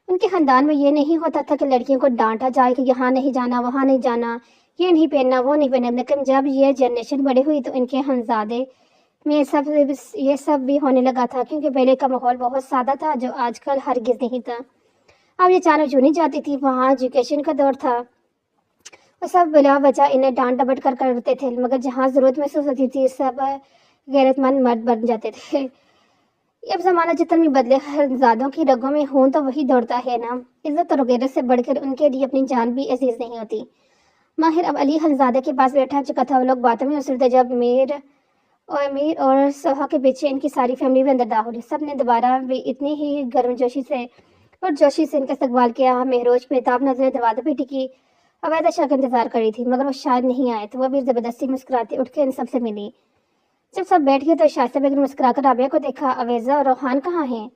उनके ख़ानदान में ये नहीं होता था कि लड़कियों को डांटा जाए कि यहाँ नहीं जाना, वहाँ नहीं जाना, ये नहीं पहनना, वो नहीं पहनना। लेकिन जब ये जनरेशन बड़ी हुई तो इनके हमजादे में ये सब भी होने लगा था, क्योंकि पहले का माहौल बहुत सादा था जो आजकल हरगिज़ नहीं था। अब ये चारों जूनी जाती थी, वहाँ एजुकेशन का दौर था। वो सब बिला वजह इन्हें डांट डपट कर करते थे, मगर जहाँ ज़रूरत महसूस होती थी सब गैरतमंद मर्द बन जाते थे। अब ज़माना जितना भी बदले, हरजादों की रगों में खून तो वही दौड़ता है ना। इज्जत और गैरत से बढ़कर उनके लिए अपनी जान भी अजीज़ नहीं होती। माहिर अब अली हरजादे के पास बैठा चुका था। वो लोग बातों में उसरते जब मीर और सोहा के पीछे इनकी सारी फैमिली भी अंदर दाखिल। सब ने दोबारा भी इतनी ही गर्मजोशी से और जोशी से इनका इस्तकबाल किया। महरोज बेताब नजरें दरवाजे पे टिकी। अवैधा शाह का इंतजार करी थी, मगर वो शायद नहीं आए तो वह भी ज़बरदस्ती मुस्कुराती उठ के इन सबसे मिली। जब सब बैठ गए तो शाइस्ता बेगम मुस्कुराकर राबिया को देखा। अवेजा और रोहान कहाँ हैं?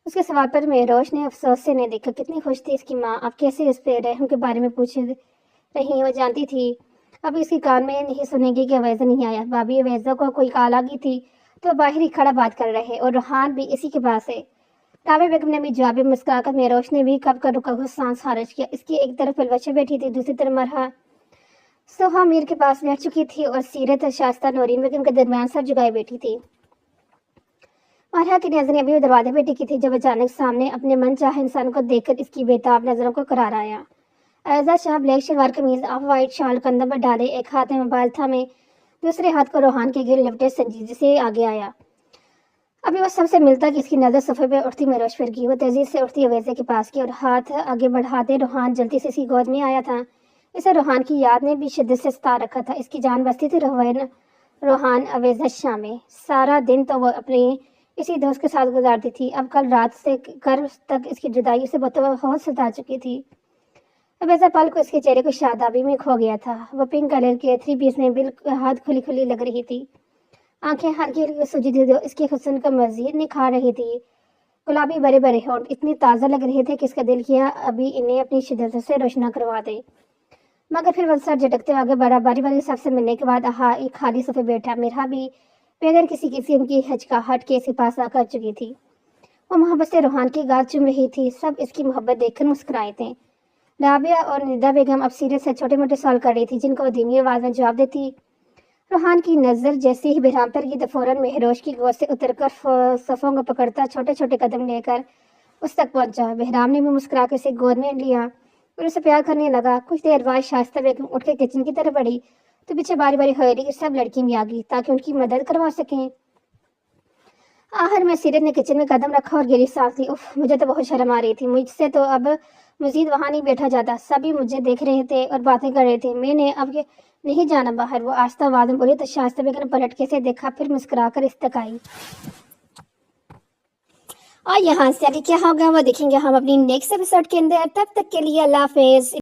उसके सवाल पर महरोज ने अफसोस से नहीं देखा। कितनी खुश थी इसकी माँ, अब कैसे इस पे रहम के बारे में पूछ रही। वो जानती थी अब इसके कान में नहीं सुनेगी कि अवेजा नहीं आया। भाभी अवेजा को कोई कॉल आ गई थी तो बाहर ही खड़ा बात कर रहे, और रोहान भी इसी के पास है। राबिया बेगम ने भी जवाब मुस्कुराकर महरोज ने भी कब कर रुका हुआ सांस खारिज किया। इसकी एक तरफ पलवशा बैठी थी, दूसरी तरफ मरहा सोहा मीर के पास बैठ चुकी थी और सीरत शास्ता नौरीन बेगम के दरमियान सर झुकाए बैठी थी। मरहा की नजरें अभी दरवाजे पे टिकी थी जब अचानक सामने अपने मन चाहे इंसान को देखकर इसकी बेताब नजरों को करार आया। एजा शाह ब्लैक शलवार कमीज ऑफ वाइट शाल कंधों पर डाले, एक हाथ में मोबाइल था में दूसरे हाथ को रोहान के गिर लिपटे संजीदगी से आगे आया। अभी वो सबसे मिलता कि इसकी नज़र सफ़े पे उठती महरोज पर की। वो तेजी से उठती अवैज़े के पास की और हाथ आगे बढ़ाते रोहान जल्दी से इसकी गोद में आया था। इसे रोहान की याद ने भी शिद्दत से सता रखा था। इसकी जान बसती थी रोहान अवैज़ा शाह में। सारा दिन तो वो अपने इसी दोस्त के साथ गुजारती थी। अब कल रात से कर तक इसकी जुदाई से बहुत सता चुकी थी। अवैज़ा पल को इसके चेहरे को शादाबी में खो गया था। वो पिंक कलर के 3 पीस में बिल्कुल हाथ खुली खुली लग रही थी। आंखें हल्की हल्की सूजी थी जो इसके हुस्न का मज़ीद निखार रही थी। गुलाबी बड़े बड़े होंठ इतनी ताज़ा लग रहे थे कि इसका दिल किया अभी इन्हें अपनी शिद्दत से रोशना करवा दे, मगर फिर वह सर झटकते आगे बढ़ा। बारी बारी सबसे मिलने के बाद एक खाली सोफे बैठा। मेरा भी बगैर किसी किस्म की हचकाहट के इसके पास आकर चुकी थी। वो मोहब्बत से रोहान की गाल चूम रही थी। सब इसकी मोहब्बत देखकर मुस्कुराए थे। رابعہ اور ندا بیگم اب سیریت سے چھوٹے موٹے سوال کر رہی تھی جن کو وہ دھیمی آواز میں جواب دیتی۔ روحان کی نظر جیسے ہی بہرام پر کی تو فوراً مہروش کی گود سے اتر کر صفوں کو پکڑتا چھوٹے چھوٹے قدم لے کر اس تک پہنچا۔ بہرام نے بھی مسکرا کے اسے گود میں لیا اور اسے پیار کرنے لگا۔ کچھ دیر بعد شائستہ بیگم اٹھ کے کچن کی طرف بڑھی تو پیچھے باری باری ہوئے کہ سب لڑکی بھی آ گئی تاکہ ان کی مدد کروا سکیں۔ آخر میں سیرت نے کچن میں قدم رکھا اور گہری سانس لی۔ اف، مجھے تو بہت شرم آ رہی تھی، مجھ سے تو اب مزید وہاں نہیں بیٹھا جاتا۔ سبھی مجھے دیکھ رہے تھے اور باتیں کر رہے تھے، میں نے اب نہیں جانا باہر۔ وہ آہستہ آواز میں بولی تو شائستہ بیگم نے پلٹ کے اسے دیکھا، پھر مسکرا کر اس تک آئی۔ اور یہاں سے آگے کیا ہوگا وہ دیکھیں گے ہم اپنی نیکسٹ ایپیسوڈ کے اندر۔ تب تک کے لیے اللہ حافظ۔